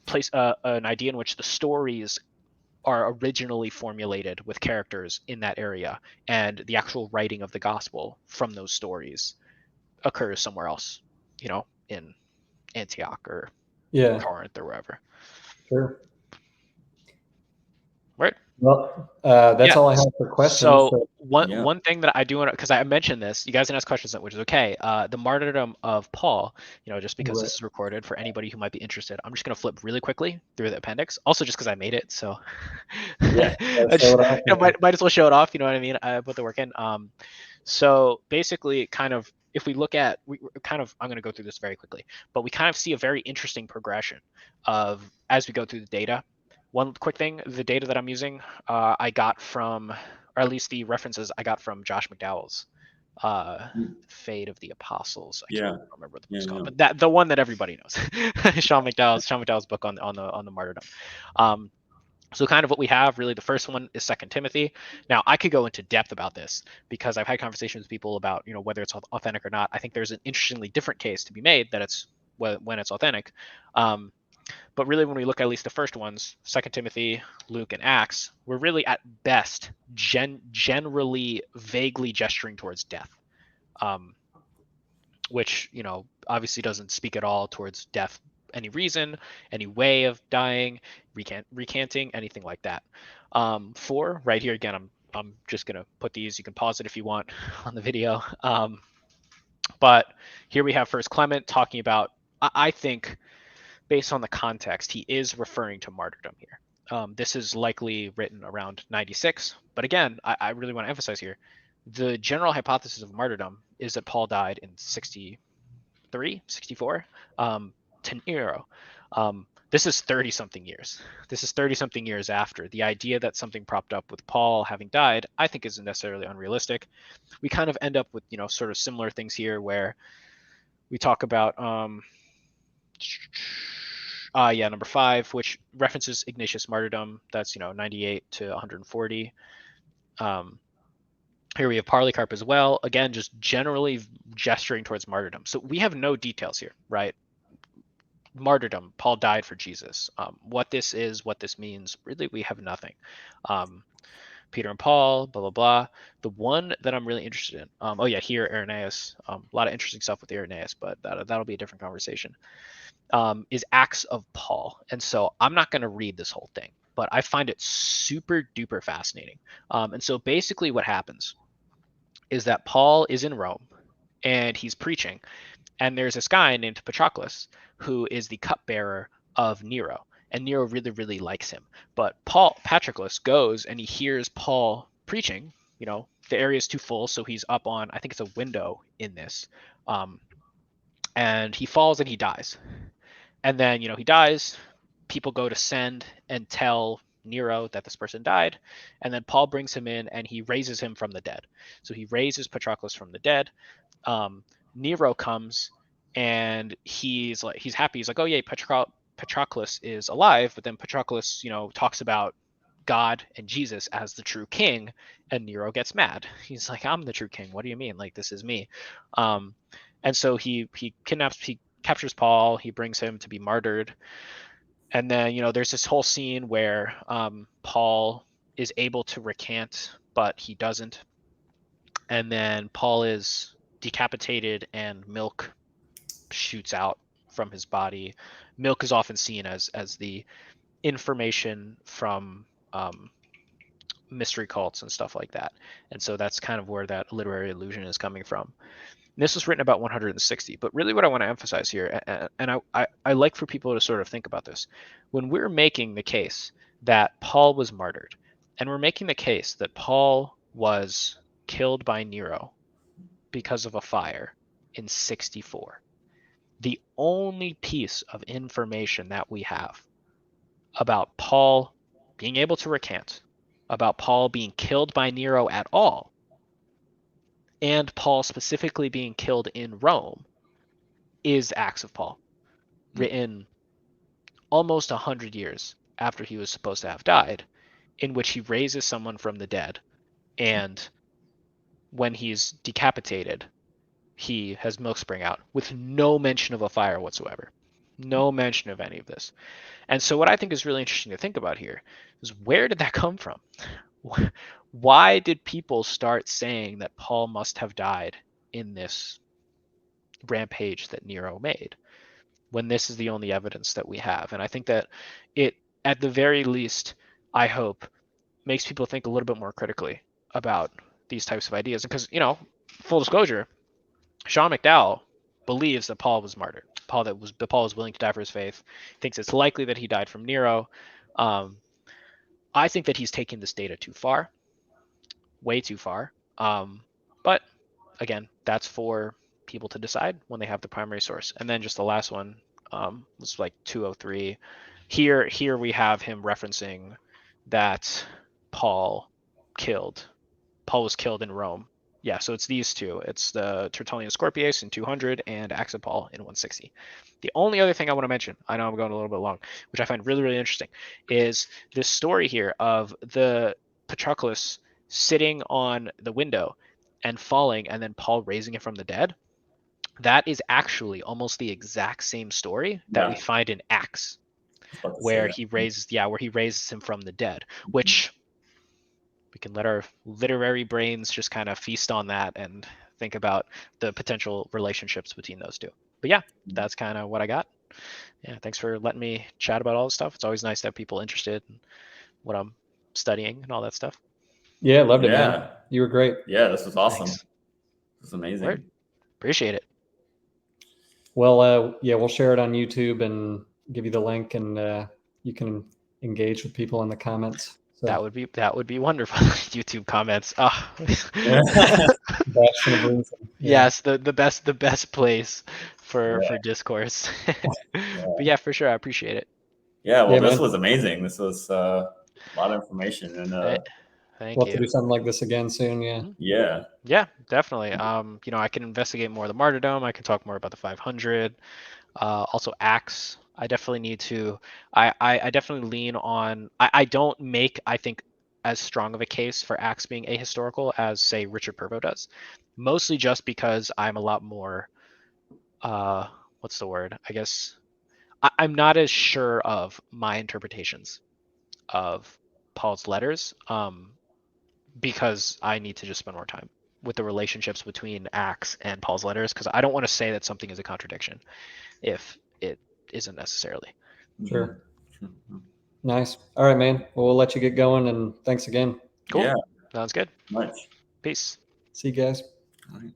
place, an idea in which the stories are originally formulated with characters in that area, and the actual writing of the Gospel from those stories occurs somewhere else, in Antioch or Corinth or wherever. Sure. Right. Well, that's all I have for questions. So one thing that I do want to, because I mentioned this, you guys didn't ask questions, which is okay. The Martyrdom of Paul, just because this is recorded for anybody who might be interested, I'm just going to flip really quickly through the appendix. Also, just because I made it, so Yeah, might as well show it off. You know what I mean? I put the work in. So basically, kind of, if we look at, I'm going to go through this very quickly, but we kind of see a very interesting progression of as we go through the data. One quick thing, the data that I'm using, I got from, or at least the references I got from Josh McDowell's Fate of the Apostles. I can't remember what the book's called, but the one that everybody knows, Sean McDowell's book on the martyrdom. So kind of what we have, really, the first one is 2 Timothy. Now, I could go into depth about this because I've had conversations with people about, whether it's authentic or not. I think there's an interestingly different case to be made that it's when it's authentic. But really, when we look at least the first ones, 2 Timothy, Luke, and Acts, we're really at best generally vaguely gesturing towards death. which, you know, obviously doesn't speak at all towards death, any reason, any way of dying, recanting, anything like that. 4, right here again, I'm just gonna put these. You can pause it if you want on the video. But here we have First Clement talking about, I think, based on the context, he is referring to martyrdom here. This is likely written around 96. But again, I really want to emphasize here, the general hypothesis of martyrdom is that Paul died in 63, 64, to Nero. This is 30 something years. This is 30 something years after. The idea that something propped up with Paul having died, I think, isn't necessarily unrealistic. We kind of end up with, you know, sort of similar things here where we talk about number 5, which references Ignatius' martyrdom. That's, you know, 98 to 140. Here we have Polycarp as well. Again, just generally gesturing towards martyrdom. So we have no details here, right? Martyrdom, Paul died for Jesus. What this is, what this means, really, we have nothing. Peter and Paul, blah, blah, blah. The one that I'm really interested in, here, Irenaeus. A lot of interesting stuff with Irenaeus, but that'll be a different conversation. Is Acts of Paul. And so I'm not going to read this whole thing, but I find it super duper fascinating. And so basically what happens is that Paul is in Rome and he's preaching. And there's this guy named Patroclus who is the cupbearer of Nero. And Nero really, really likes him. But Patroclus goes and he hears Paul preaching. You know, the area is too full, so he's up on, I think it's a window in this. And he falls and he dies. And then, you know, he dies. People go to send and tell Nero that this person died. And then Paul brings him in and he raises him from the dead. So he raises Patroclus from the dead. Nero comes and he's happy. He's like, oh yeah, Patroclus is alive. But then Patroclus, you know, talks about God and Jesus as the true king, and Nero gets mad. He's like, I'm the true king. What do you mean? Like, this is me. And so he captures Paul. He brings him to be martyred. And then, you know, there's this whole scene where Paul is able to recant, but he doesn't. And then Paul is decapitated and milk shoots out from his body. Milk is often seen as the information from mystery cults and stuff like that. And so that's kind of where that literary allusion is coming from. And this was written about 160, but really what I want to emphasize here, and I like for people to sort of think about this, when we're making the case that Paul was martyred, and we're making the case that Paul was killed by Nero because of a fire in 64, the only piece of information that we have about Paul being able to recant, about Paul being killed by Nero at all, and Paul specifically being killed in Rome, is Acts of Paul, written almost 100 years after he was supposed to have died, in which he raises someone from the dead, and when he's decapitated, he has milk spring out with no mention of a fire whatsoever. No mention of any of this. And so what I think is really interesting to think about here is, where did that come from? Why did people start saying that Paul must have died in this rampage that Nero made, when this is the only evidence that we have? And I think that it, at the very least, I hope, makes people think a little bit more critically about these types of ideas. Because, you know, full disclosure, Sean McDowell believes that Paul was martyred. Paul was willing to die for his faith. Thinks it's likely that he died from Nero. I think that he's taking this data too far, way too far. But again, that's for people to decide when they have the primary source. And then just the last one was like 203. Here we have him referencing that Paul was killed in Rome. Yeah, so it's these two. It's the Tertullian Scorpius in 200 and Acts of Paul in 160. The only other thing I want to mention, I know I'm going a little bit long, which I find really, really interesting, is this story here of the Patroclus sitting on the window and falling, and then Paul raising him from the dead. That is actually almost the exact same story that we find in Acts, where he raises him from the dead, which we can let our literary brains just kind of feast on that and think about the potential relationships between those two. But yeah, that's kind of what I got. Yeah, thanks for letting me chat about all this stuff. It's always nice to have people interested in what I'm studying and all that stuff. Yeah, loved it, man. Yeah. You were great. Yeah, this was awesome. Thanks. This was amazing. Word. Appreciate it. Well, yeah, we'll share it on YouTube and give you the link, and you can engage with people in the comments. So, That would be wonderful. YouTube comments. Oh. Bastion of Reason. Yeah. Yes, the best place for discourse. But yeah, for sure, I appreciate it. Yeah, well, Yeah, this man. was amazing. This was a lot of information, and Thank We'll have you. to do something like this again soon. Yeah. yeah, Yeah, definitely. You know, I can investigate more of the martyrdom. I can talk more about the 500. Also, Acts. I definitely need to. I definitely lean on. I don't make, I think, as strong of a case for Acts being ahistorical as, say, Richard Purvo does. Mostly just because I'm a lot more. What's the word? I guess I'm not as sure of my interpretations of Paul's letters. Because I need to just spend more time with the relationships between Acts and Paul's letters, because I don't want to say that something is a contradiction if it isn't necessarily. Sure. Nice. All right, man. Well, we'll let you get going, and thanks again. Cool. Yeah, Sounds good. much. Peace. See you guys. All right.